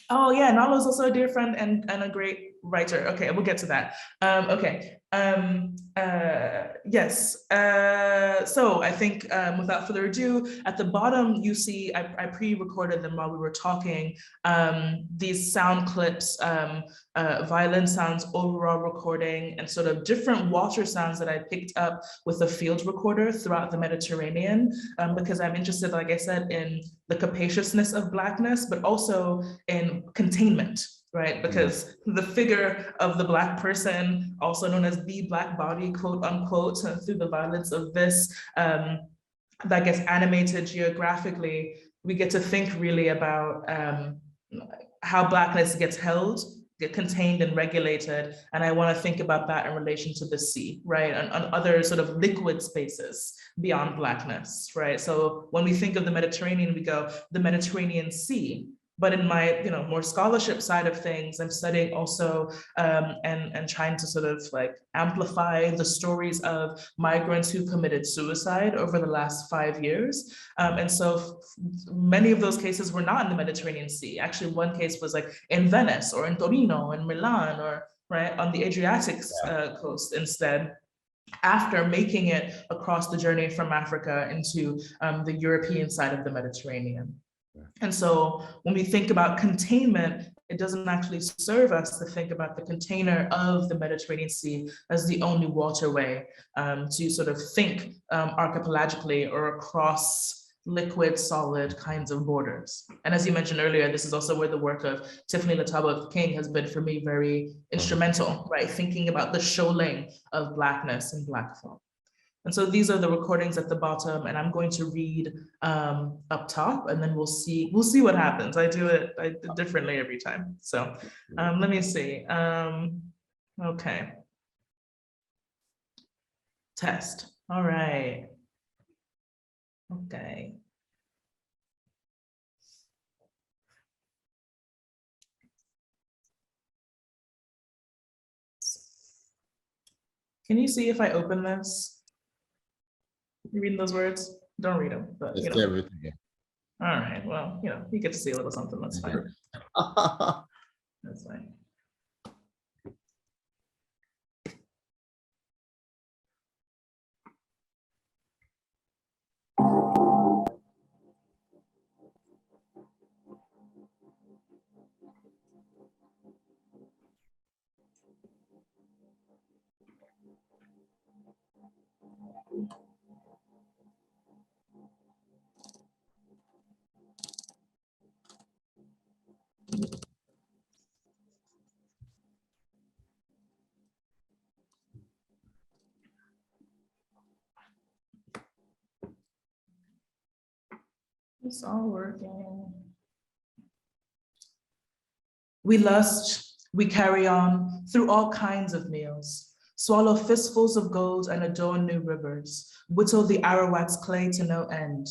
Speaker 2: oh yeah, Nalo's also a dear friend and a great writer. Okay, we'll get to that. Yes, so I think without further ado, at the bottom you see, I pre-recorded them while we were talking, these sound clips, violin sounds, overall recording, and sort of different water sounds that I picked up with a field recorder throughout the Mediterranean, because I'm interested, like I said, in the capaciousness of Blackness, but also in containment, right? Because the figure of the Black person, also known as the Black body, quote unquote, through the violence of this, that gets animated geographically, we get to think really about how Blackness gets held, get contained and regulated. And I want to think about that in relation to the sea, right? And on other sort of liquid spaces beyond Blackness, right? So when we think of the Mediterranean, we go the Mediterranean Sea. But in my more scholarship side of things, I'm studying also and trying to sort of like amplify the stories of migrants who committed suicide over the last 5 years. And so many of those cases were not in the Mediterranean Sea. Actually, one case was like in Venice or in Torino, in Milan, or right on the Adriatic coast instead, after making it across the journey from Africa into the European side of the Mediterranean. And so when we think about containment, it doesn't actually serve us to think about the container of the Mediterranean Sea as the only waterway to sort of think archipelagically or across liquid, solid kinds of borders. And as you mentioned earlier, this is also where the work of Tiffany Latabo King has been for me very instrumental, right? Thinking about the shoaling of Blackness and Black folk. And so these are the recordings at the bottom, and I'm going to read up top, and then we'll see what happens. I do it differently every time. So let me see. Okay. Test. All right. Okay. Can you see if I open this? You reading those words? Don't read them, but
Speaker 3: It's everything.
Speaker 2: All right, well, you get to see a little something, that's fine. That's fine. It's all working. We lust, we carry on through all kinds of meals, swallow fistfuls of gold and adorn new rivers, whittle the Arawak's clay to no end.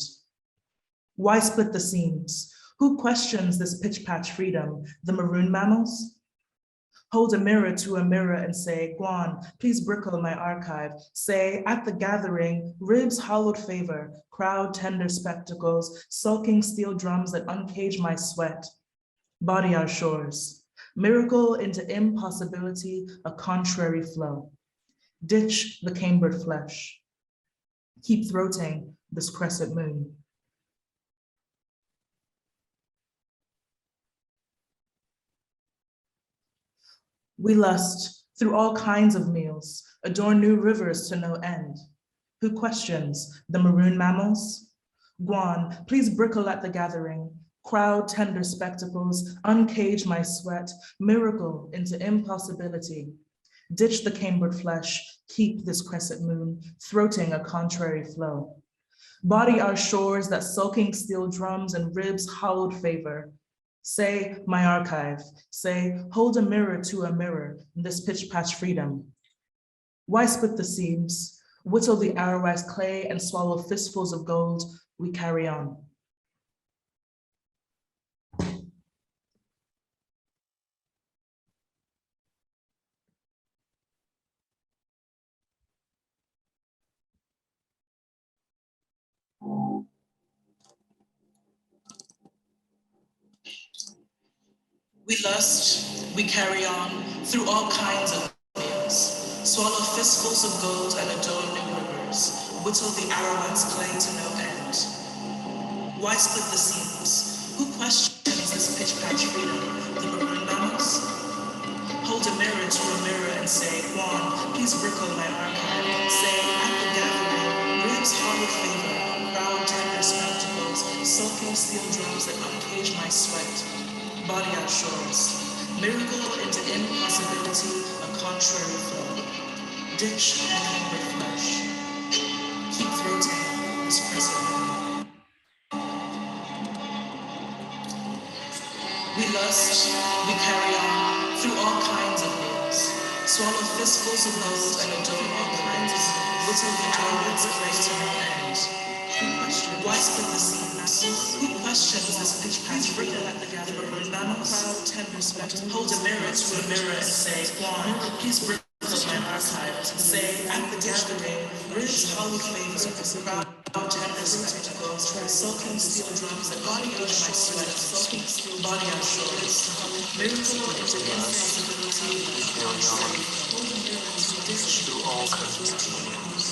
Speaker 2: Why split the seams? Who questions this pitch-patch freedom? The maroon mammals? Hold a mirror to a mirror and say, Guan, please brickle my archive. Say, at the gathering, ribs hollowed favor, crowd tender spectacles, sulking steel drums that uncage my sweat. Body our shores. Miracle into impossibility, a contrary flow. Ditch the cambered flesh. Keep throating this crescent moon. We lust through all kinds of meals, adorn new rivers to no end. Who questions the maroon mammals? Guan, please brickle at the gathering, crowd tender spectacles, uncage my sweat, miracle into impossibility. Ditch the cambered flesh, keep this crescent moon, throating a contrary flow. Body our shores that sulking steel drums and ribs hollowed favor. Say, my archive. Say, hold a mirror to a mirror in this pitch-patch freedom. Why split the seams? Whittle the Arawak's clay and swallow fistfuls of gold. We carry on. We lust, we carry on through all kinds of meals, swallow fistfuls of gold and adorn new rivers, whittle the Arawak's clay to no end. Why split the seams? Who questions this pitch-patch freedom? The maroon mammals? Hold a mirror to a mirror and say, Juan, please brickle my archive. Say, at the gathering, ribs hollowed favor, proud tender spectacles, sulking steel drums that uncage my sweat. Body our shores, miracle into impossibility, a contrary flow. Ditch the cambered flesh, keep throating this present moon. We lust, we carry on through all kinds of meals, swallow fistfuls of gold and adorn all kinds, whittle the Arawak's clay to no end. Why split the seams? Who questions this pitch-patch freedom at the gathering? Mammals, tender spectacles. Hold a mirror to a mirror and say, Juan, please brickle my archive. Say, at the gathering, ribs hollowed favors of the crowd, tender spectacles, sulking steel drums that uncage my sweat, body our shores. Miracle into impossibility, hold a mirror to ditch through all kinds of meals.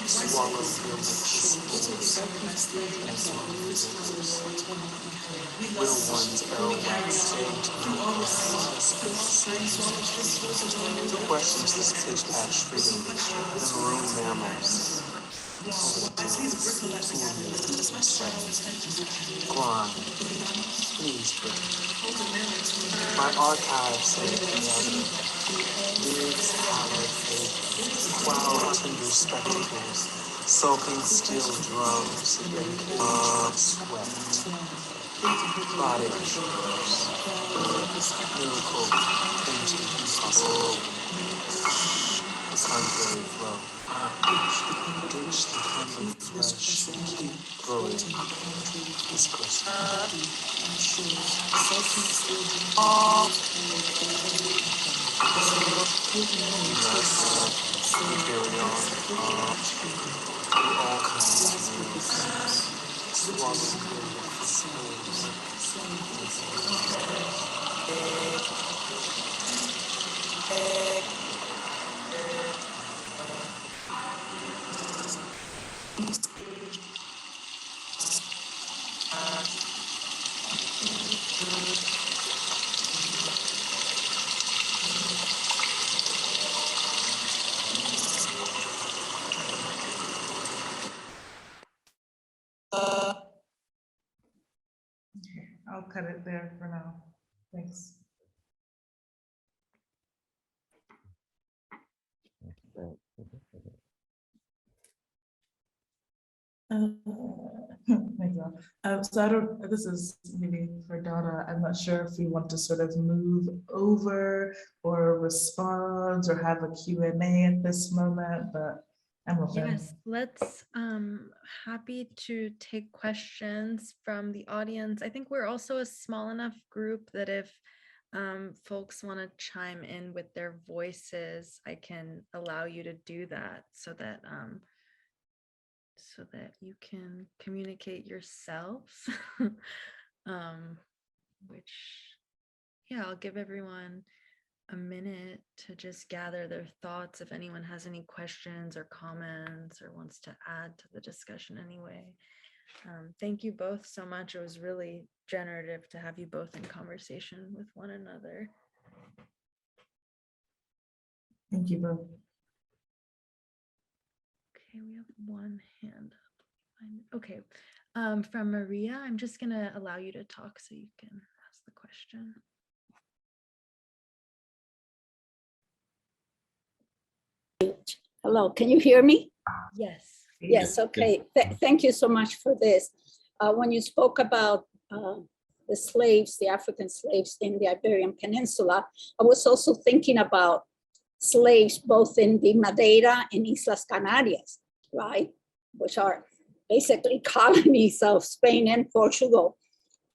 Speaker 2: Swallow fistfuls and swallow fistfuls. Little ones Arawak's through all the questions this pitch-patch freedom, the maroon mammals. Guan, please brickle. My archive says the other. Ribs hollowed favor.
Speaker 13: While under spectacles, sulking still drums and sweat. Body shivers, miracle painting impossible. The contrary flow. Ditch the common flesh, keep growing this person. Carry on, all kinds of things. Swallow good slaves.
Speaker 2: I'll cut it there for now. Thanks. Thank you. So I don't, this is maybe for Donna. I'm not sure if we want to sort of move over or respond or have a Q&A at this moment, but I'm open.
Speaker 1: Yes, let's happy to take questions from the audience. I think we're also a small enough group that if folks want to chime in with their voices, I can allow you to do that so that you can communicate yourselves. Which, yeah, I'll give everyone a minute to just gather their thoughts if anyone has any questions or comments or wants to add to the discussion anyway. Thank you both so much. It was really generative to have you both in conversation with one another.
Speaker 2: Thank you both.
Speaker 1: Okay, we have one hand up. Okay, from Maria, I'm just gonna allow you to talk so you can ask the question.
Speaker 12: Hello, can you hear me?
Speaker 1: Yes.
Speaker 12: Yes, okay. Thank you so much for this. When you spoke about the slaves, the African slaves in the Iberian Peninsula, I was also thinking about slaves both in the Madeira and Islas Canarias, right? Which are basically colonies of Spain and Portugal.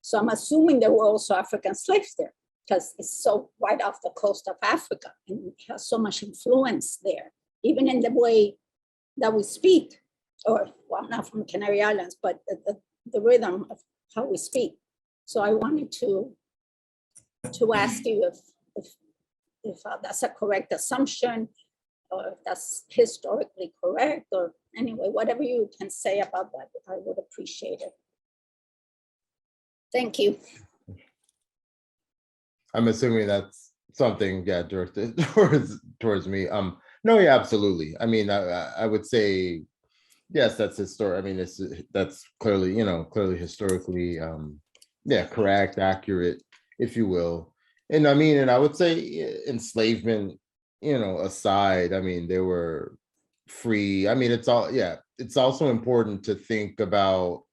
Speaker 12: So I'm assuming there were also African slaves there because it's so right off the coast of Africa and it has so much influence there, even in the way that we speak, or well, not from Canary Islands, but the rhythm of how we speak. So I wanted to ask you if that's a correct assumption, or if that's historically correct, or anyway, whatever you can say about that, I would appreciate it. Thank you.
Speaker 3: I'm assuming that's something, yeah, directed towards me. No, yeah, absolutely. I mean, I would say, yes, that's historic. I mean, that's clearly, clearly historically, yeah, correct, accurate, if you will. And I mean, and I would say enslavement, aside, I mean, they were free. I mean, it's it's also important to think about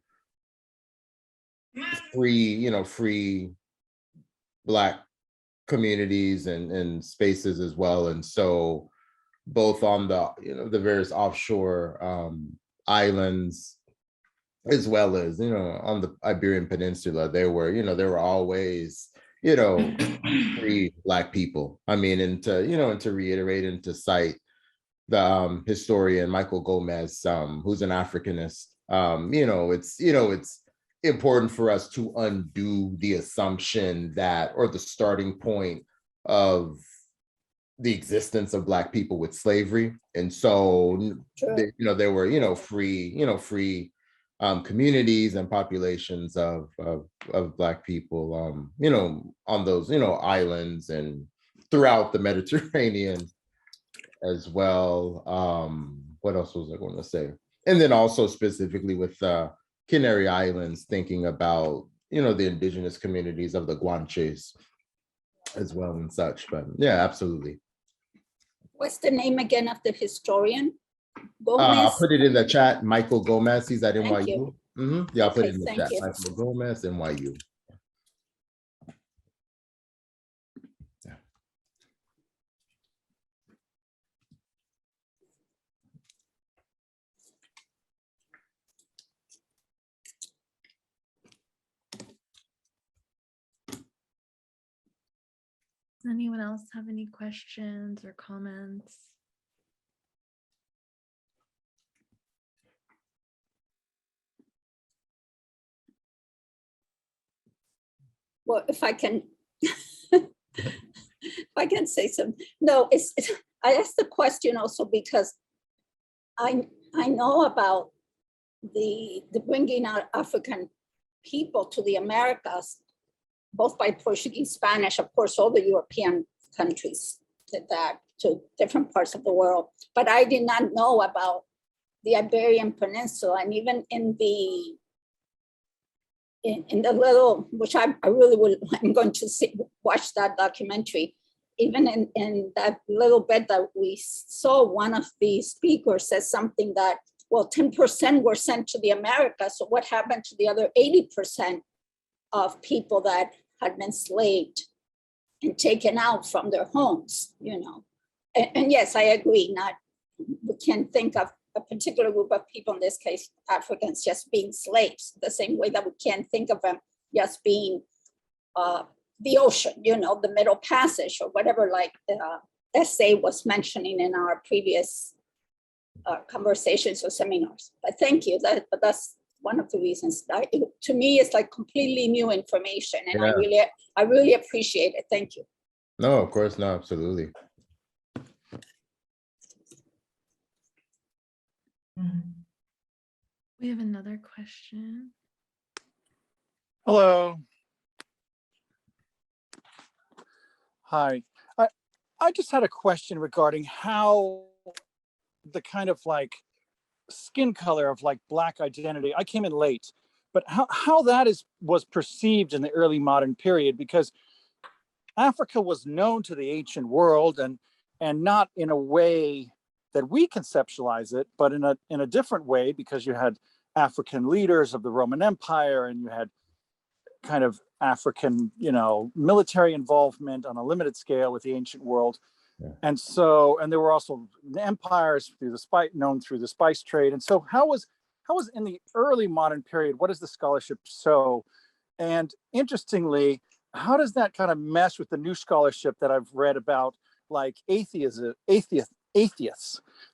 Speaker 3: free Black communities and spaces as well. And so both on the, the various offshore islands, as well as, on the Iberian Peninsula, there were always, free Black people. I mean, and to reiterate and to cite the historian Michael Gomez, who's an Africanist, it's important for us to undo the assumption that, or the starting point of the existence of Black people with slavery. And so, there were, free communities and populations of Black people, on those, islands and throughout the Mediterranean as well. What else was I going to say? And then also specifically with Canary Islands, thinking about, the indigenous communities of the Guanches as well and such. But yeah, absolutely.
Speaker 12: What's the name again of the historian?
Speaker 3: I'll
Speaker 12: Gomez?
Speaker 3: put it in the chat. Michael Gomez, he's at
Speaker 12: Thank
Speaker 3: NYU.
Speaker 12: you.
Speaker 3: Yeah, I'll put it in the
Speaker 12: Thank
Speaker 3: chat.
Speaker 12: you.
Speaker 3: Michael Gomez, NYU. Yeah.
Speaker 1: Does anyone else have any questions or comments?
Speaker 12: Well, if I can, if I can say something. No, I asked the question also because I know about the bringing out African people to the Americas, both by Portuguese, Spanish, of course, all the European countries did that to different parts of the world. But I did not know about the Iberian Peninsula, and even in the little, which I really will, I'm going to watch that documentary. Even in that little bit that we saw, one of the speakers says something that, well, 10% were sent to the Americas. So what happened to the other 80% of people that had been enslaved and taken out from their homes, you know? And yes, I agree, we can't think of a particular group of people, in this case, Africans, just being slaves, the same way that we can't think of them just being the ocean, you know, the Middle Passage or whatever, like SA was mentioning in our previous conversations or seminars. But thank you, that's one of the reasons. To me, it's like completely new information, and
Speaker 3: Yeah.
Speaker 12: I really appreciate it. Thank you.
Speaker 3: No, of course, no, absolutely.
Speaker 1: We have another question.
Speaker 14: Hello. Hi. I just had a question regarding how the kind of like skin color of like Black identity, I came in late, but how that was perceived in the early modern period, because Africa was known to the ancient world and not in a way that we conceptualize it, but in a different way, because you had African leaders of the Roman Empire and you had kind of African, you know, military involvement on a limited scale with the ancient world. Yeah. And there were also empires known through the spice trade. And so how was in the early modern period, what does the scholarship show? And interestingly, how does that kind of mesh with the new scholarship that I've read about, like atheists?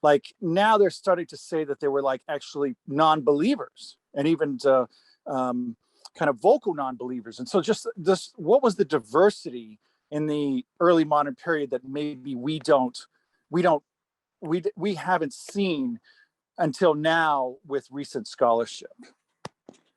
Speaker 14: Like now they're starting to say that they were like actually non-believers, and even kind of vocal non-believers. And so just this, what was the diversity in the early modern period that maybe we haven't seen until now with recent scholarship?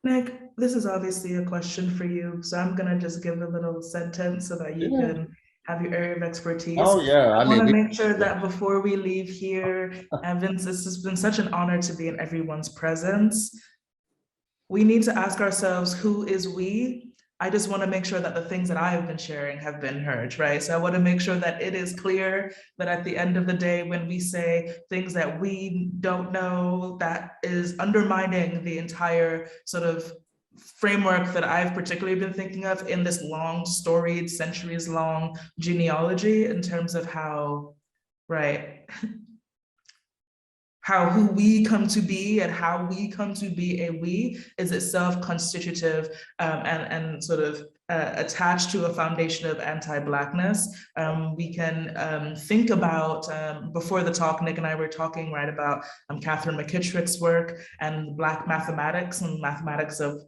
Speaker 2: Nick, this is obviously a question for you, so I'm gonna just give a little sentence so that you can have your area of expertise.
Speaker 3: Oh yeah,
Speaker 2: I want to make sure that before we leave here, Vince, this has been such an honor to be in everyone's presence. We need to ask ourselves, who is we? I just want to make sure that the things that I have been sharing have been heard, right? So I want to make sure that it is clear that at the end of the day, when we say things that we don't know, that is undermining the entire sort of framework that I've particularly been thinking of in this long storied, centuries long genealogy, in terms of how, right, how who we come to be and how we come to be a we is itself constitutive and sort of attached to a foundation of anti-Blackness. We can think about, before the talk, Nick and I were talking, right, about Catherine McKittrick's work and Black mathematics and mathematics of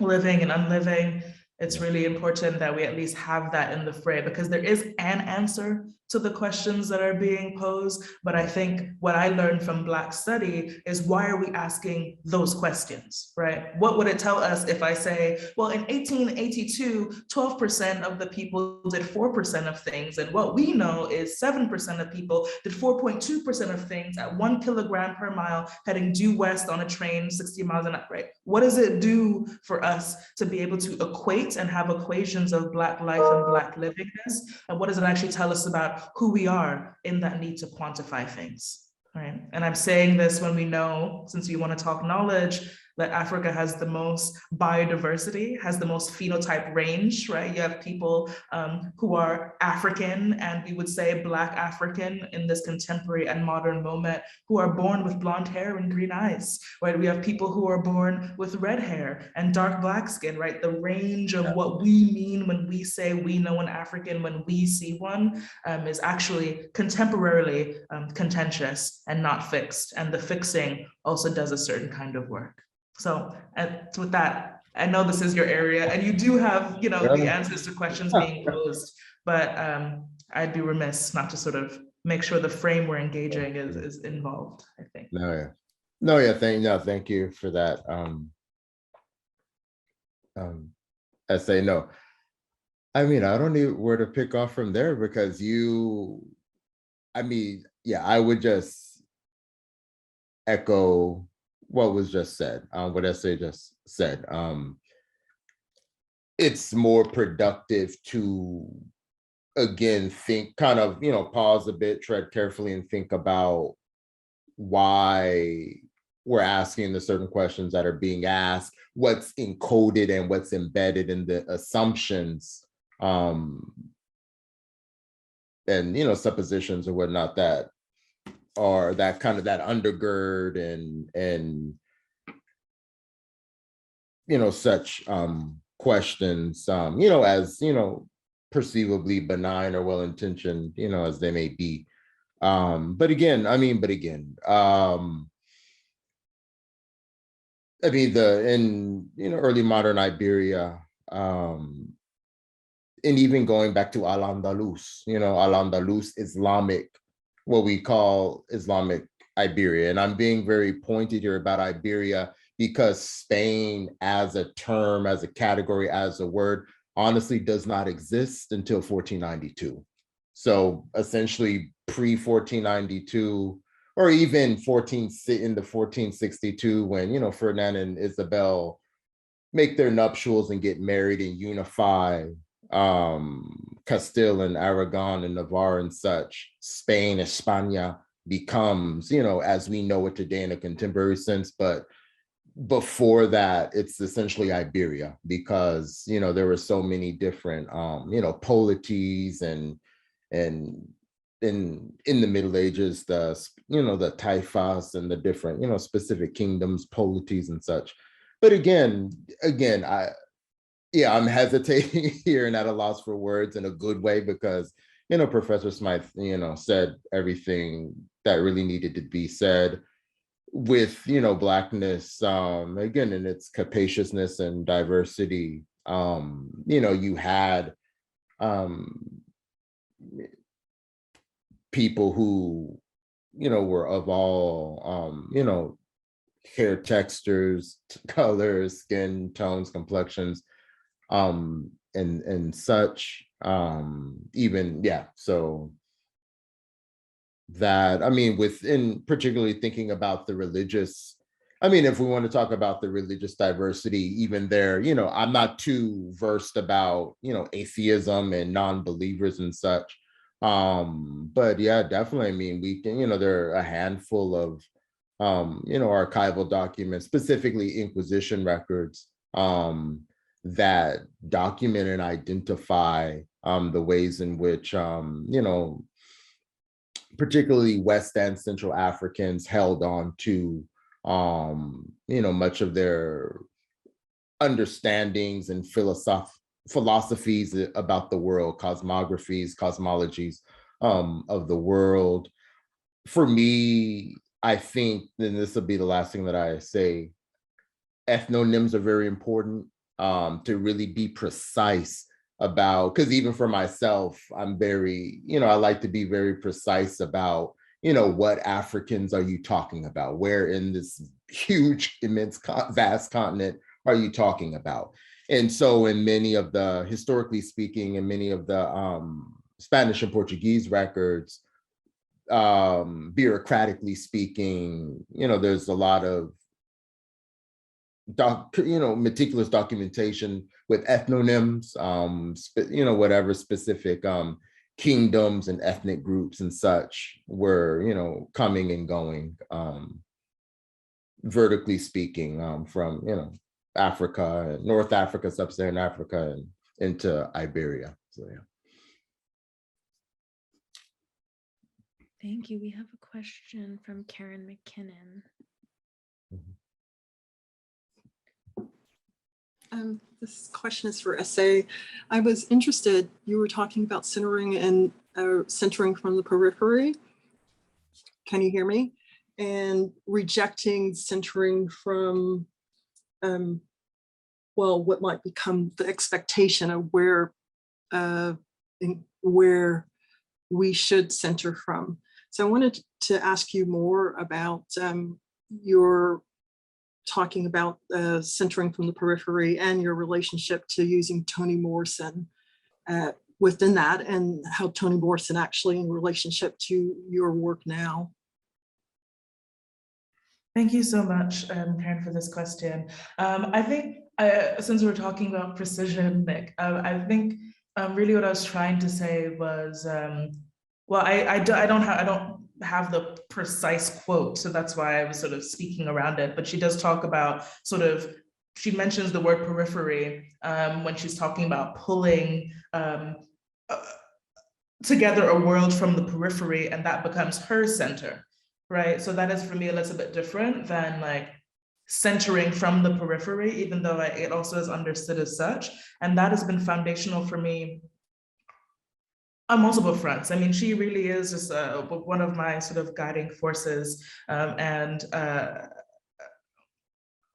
Speaker 2: living and unliving. It's really important that we at least have that in the fray, because there is an answer to the questions that are being posed. But I think what I learned from Black study is, why are we asking those questions, right? What would it tell us if I say, well, in 1882, 12% of the people did 4% of things. And what we know is 7% of people did 4.2% of things at 1 kilogram per mile, heading due west on a train 60 miles an hour, right? What does it do for us to be able to equate and have equations of Black life and Black livingness? And what does it actually tell us about about who we are in that need to quantify things, right? And I'm saying this when we know, since we want to talk knowledge, that Africa has the most biodiversity, has the most phenotype range, right? You have people who are African, and we would say Black African in this contemporary and modern moment, who are born with blonde hair and green eyes, right? We have people who are born with red hair and dark Black skin, right? The range of what we mean when we say we know an African, when we see one, is actually contemporarily contentious and not fixed. And the fixing also does a certain kind of work. So with that, I know this is your area and you do have, you know, the answers to questions being posed, but I'd be remiss not to sort of make sure the frame we're engaging is involved, I think.
Speaker 3: Thank you for that. Essay, no. I mean, I don't know where to pick off from there because I would just echo what was just said, what Essay just said. It's more productive to, again, think, kind of, pause a bit, tread carefully and think about why we're asking the certain questions that are being asked, what's encoded and what's embedded in the assumptions and, suppositions or whatnot that are that kind of that undergird and such questions, as, perceivably benign or well-intentioned, as they may be. But again, in early modern Iberia, and even going back to Al-Andalus, Al-Andalus Islamic, what we call Islamic Iberia. And I'm being very pointed here about Iberia because Spain as a term, as a category, as a word, honestly does not exist until 1492. So essentially pre-1492, or even in the 1462, when, Ferdinand and Isabel make their nuptials and get married and unify Castile and Aragon and Navarre and such, Spain, España becomes, as we know it today in a contemporary sense. But before that, it's essentially Iberia because, there were so many different, polities and in the Middle Ages, the taifas and the different, specific kingdoms, polities and such. But again, I'm hesitating here and at a loss for words in a good way because, Professor Smythe, said everything that really needed to be said with, Blackness, again, in its capaciousness and diversity. You had people who, were of all, hair textures, colors, skin tones, complexions, and such, so that, within particularly thinking about the religious, if we want to talk about the religious diversity, even there, I'm not too versed about, atheism and non-believers and such. But yeah, definitely, we can, there are a handful of, archival documents, specifically Inquisition records, that document and identify the ways in which, particularly West and Central Africans held on to, much of their understandings and philosophies about the world, cosmographies, cosmologies of the world. For me, I think, and this will be the last thing that I say, ethnonyms are very important to really be precise about, because even for myself, I'm very, I like to be very precise about, what Africans are you talking about? Where in this huge, immense, vast continent are you talking about? And so in many of the, historically speaking, in many of the Spanish and Portuguese records, bureaucratically speaking, there's a lot of meticulous documentation with ethnonyms, whatever specific kingdoms and ethnic groups and such were, you know, coming and going, vertically speaking, from, you know, Africa, North Africa, Sub-Saharan Africa, and into Iberia. So yeah.
Speaker 1: Thank you. We have a question from Karen McKinnon.
Speaker 15: This question is for SA. I was interested, you were talking about centering and centering from the periphery. Can you hear me? And rejecting centering from, well, what might become the expectation of where we should center from. So I wanted to ask you more about your talking about centering from the periphery and your relationship to using Toni Morrison within that, and how Toni Morrison actually in relationship to your work now.
Speaker 2: Thank you so much, Karen, for this question. I think since we're talking about precision, Nick, I think really what I was trying to say was, well, I don't have the precise quote, so that's why I was sort of speaking around it, but she does talk about sort of, she mentions the word periphery when she's talking about pulling together a world from the periphery, and that becomes her center, right? So that is for me a little bit different than like centering from the periphery, even though it also is understood as such. And that has been foundational for me on multiple fronts. I mean, she really is just one of my sort of guiding forces, and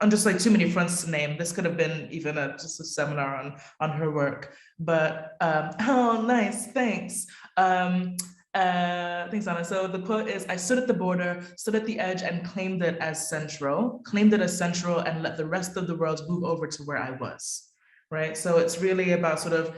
Speaker 2: on just like too many fronts to name. This could have been even just a seminar on her work, but oh, nice, thanks. Thanks, Anna. So the quote is, I stood at the border, stood at the edge and claimed it as central, and let the rest of the world move over to where I was, right? So it's really about sort of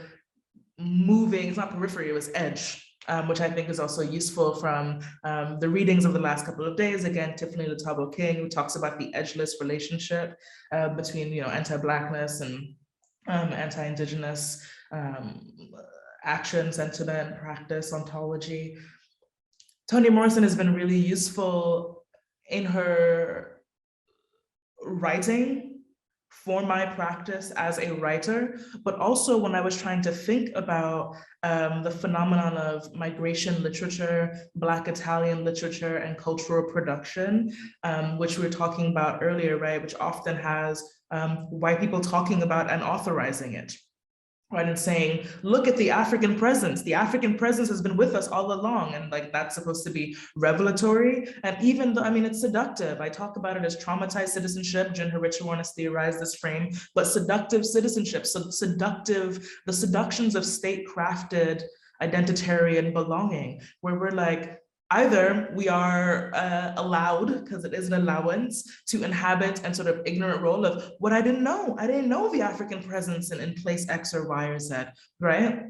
Speaker 2: moving, it's not periphery, it was edge, which I think is also useful from the readings of the last couple of days. Again, Tiffany Letabo King, who talks about the edgeless relationship between, you know, anti-Blackness and anti-Indigenous action, sentiment, practice, ontology. Toni Morrison has been really useful in her writing for my practice as a writer, but also when I was trying to think about the phenomenon of migration literature, Black Italian literature, and cultural production, which we were talking about earlier, right? Which often has white people talking about and authorizing it, right? And saying, look at the African presence. The African presence has been with us all along. And like, that's supposed to be revelatory. And even though, I mean, it's seductive. I talk about it as traumatized citizenship. Jen Harichawan has theorized this frame, but seductive citizenship. So the seductions of state-crafted identitarian belonging, where we're like, either we are allowed, because it is an allowance, to inhabit and sort of ignorant role of what I didn't know. I didn't know the African presence in place X or Y or Z, right?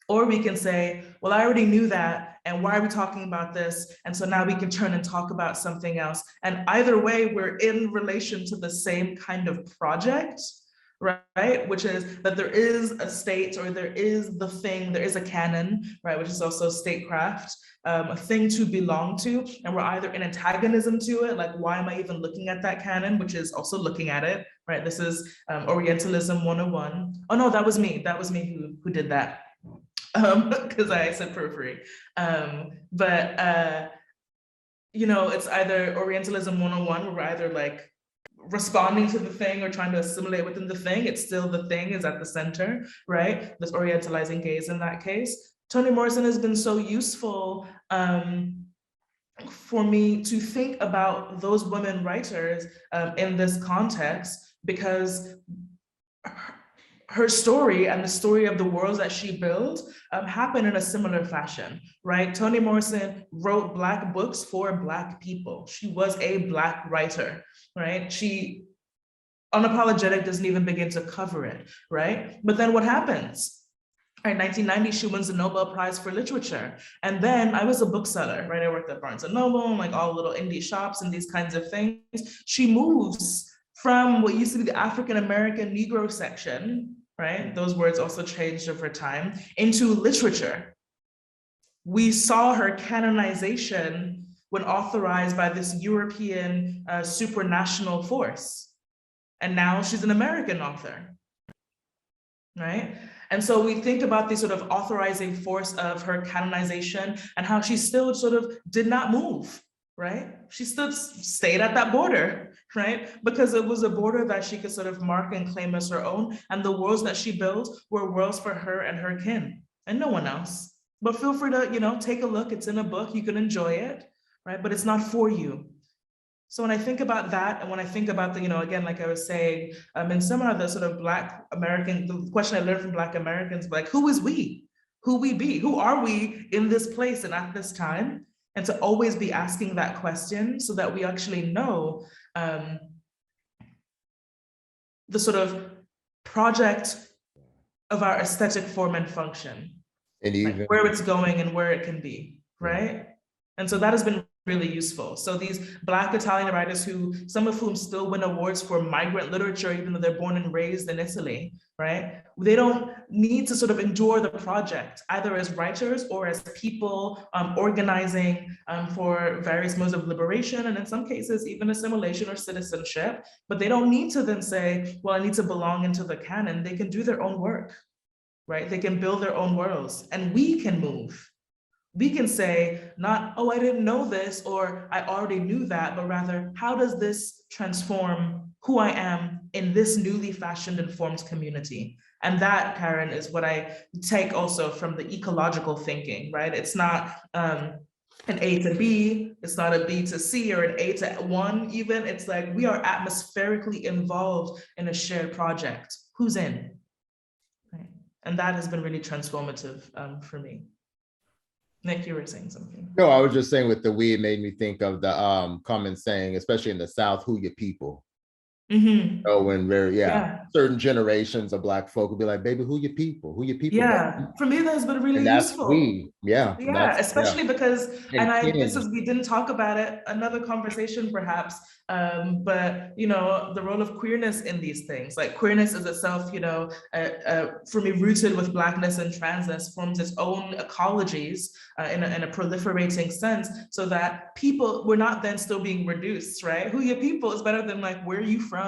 Speaker 2: Or we can say, well, I already knew that, and why are we talking about this? And so now we can turn and talk about something else. And either way, we're in relation to the same kind of project, right? Which is that there is a state, or there is the thing, there is a canon, right? Which is also statecraft, a thing to belong to. And we're either in antagonism to it, like, why am I even looking at that canon? Which is also looking at it, right? This is Orientalism 101. Oh no, that was me who did that. Because I said periphery. You know, it's either Orientalism 101, where we're either like responding to the thing or trying to assimilate within the thing. It's still the thing is at the center, right? This orientalizing gaze in that case. Toni Morrison has been so useful for me to think about those women writers in this context, because her story and the story of the worlds that she built happened in a similar fashion, right? Toni Morrison wrote Black books for Black people. She was a Black writer, right? She, unapologetic doesn't even begin to cover it, right? But then what happens? In 1990, she wins the Nobel Prize for Literature. And then I was a bookseller, right? I worked at Barnes & Noble, and like all little indie shops and these kinds of things. She moves from what used to be the African-American Negro section, right? Those words also changed over time, into literature, we saw her canonization when authorized by this European supranational force. And now she's an American author, right? And so we think about the sort of authorizing force of her canonization and how she still sort of did not move, right? She still stayed at that border, right? Because it was a border that she could sort of mark and claim as her own. And the worlds that she built were worlds for her and her kin and no one else. But feel free to, you know, take a look. It's in a book, you can enjoy it, right? But it's not for you. So when I think about that, and when I think about the, you know, again, like I was saying, in seminar, the sort of Black American, the question I learned from Black Americans, like, who is we? Who we be? Who are we in this place and at this time? And to always be asking that question so that we actually know the sort of project of our aesthetic form and function,
Speaker 3: and even
Speaker 2: where it's going and where it can be, right? And so that has been really useful. So these Black Italian writers who, some of whom still win awards for migrant literature, even though they're born and raised in Italy, right? They don't need to sort of endure the project, either as writers or as people organizing for various modes of liberation, and in some cases, even assimilation or citizenship. But they don't need to then say, well, I need to belong into the canon. They can do their own work, right? They can build their own worlds, and we can move. We can say not, oh, I didn't know this, or I already knew that, but rather, how does this transform who I am in this newly fashioned and formed community? And that, Karen, is what I take also from the ecological thinking, right? It's not an A to B, it's not a B to C or an A to 1 even. It's like we are atmospherically involved in a shared project. Who's in? Right? And that has been really transformative for me. Nick, you were saying something.
Speaker 3: No, I was just saying with the we, it made me think of the common saying, especially in the South, who your people.
Speaker 2: Mm-hmm.
Speaker 3: Oh, when certain generations of Black folk will be like, baby, who your people? Who your people?
Speaker 2: Yeah, for me, that has been really
Speaker 3: And that's
Speaker 2: useful.
Speaker 3: we,
Speaker 2: Especially because,
Speaker 3: and
Speaker 2: this is, we didn't talk about it, another conversation perhaps, but, you know, the role of queerness in these things, like queerness is itself, you know, for me, rooted with Blackness and transness, forms its own ecologies in a proliferating sense, so that people, we're not then still being reduced, right? Who your people is better than like, where are you from?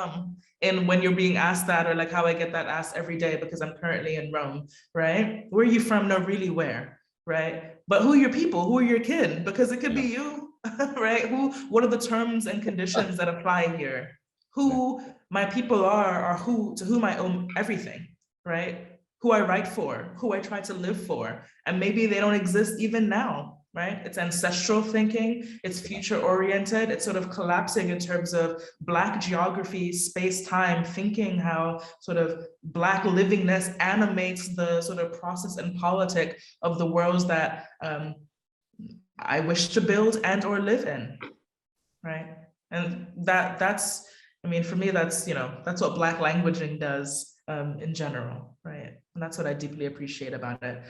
Speaker 2: And when you're being asked that, or like how I get that asked every day because I'm currently in Rome, right? Where are you from? No, really where, right? But who are your people? Who are your kin? Because it could be you, right? What are the terms and conditions that apply here? Who my people are who, to whom I owe everything, right? Who I write for, who I try to live for. And maybe they don't exist even now, right? It's ancestral thinking, it's future oriented, it's sort of collapsing in terms of Black geography, space, time, thinking how sort of Black livingness animates the sort of process and politic of the worlds that I wish to build and or live in, right? And that's, I mean, for me, that's, you know, that's what Black languaging does in general, right? And that's what I deeply appreciate about it.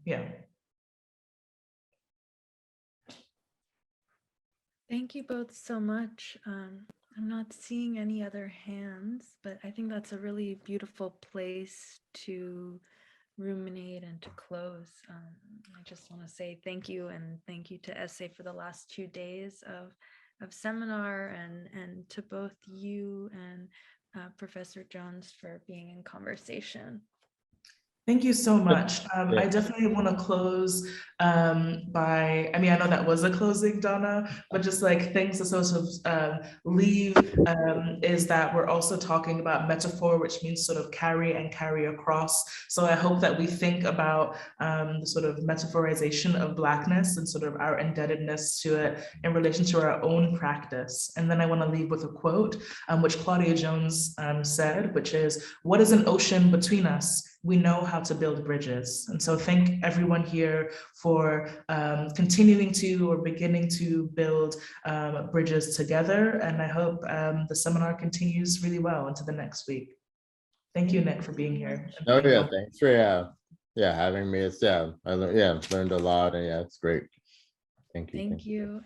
Speaker 2: Yeah.
Speaker 1: Thank you both so much. I'm not seeing any other hands, but I think that's a really beautiful place to ruminate and to close. I just want to say thank you, and thank you to SA for the last 2 days of seminar, and to both you and Professor Jones for being in conversation.
Speaker 2: Thank you so much. I definitely want to close by, I mean, I know that was a closing, Donna, but just like things to sort of leave is that we're also talking about metaphor, which means sort of carry and carry across. So I hope that we think about the sort of metaphorization of Blackness and sort of our indebtedness to it in relation to our own practice. And then I want to leave with a quote, which Claudia Jones said, which is, "What is an ocean between us? We know how to build bridges." And so thank everyone here for continuing to or beginning to build bridges together. And I hope the seminar continues really well into the next week. Thank you, Nick, for being here.
Speaker 3: Oh yeah, thanks for having me. It's I learned a lot, and it's great. Thank you.
Speaker 1: Thank you.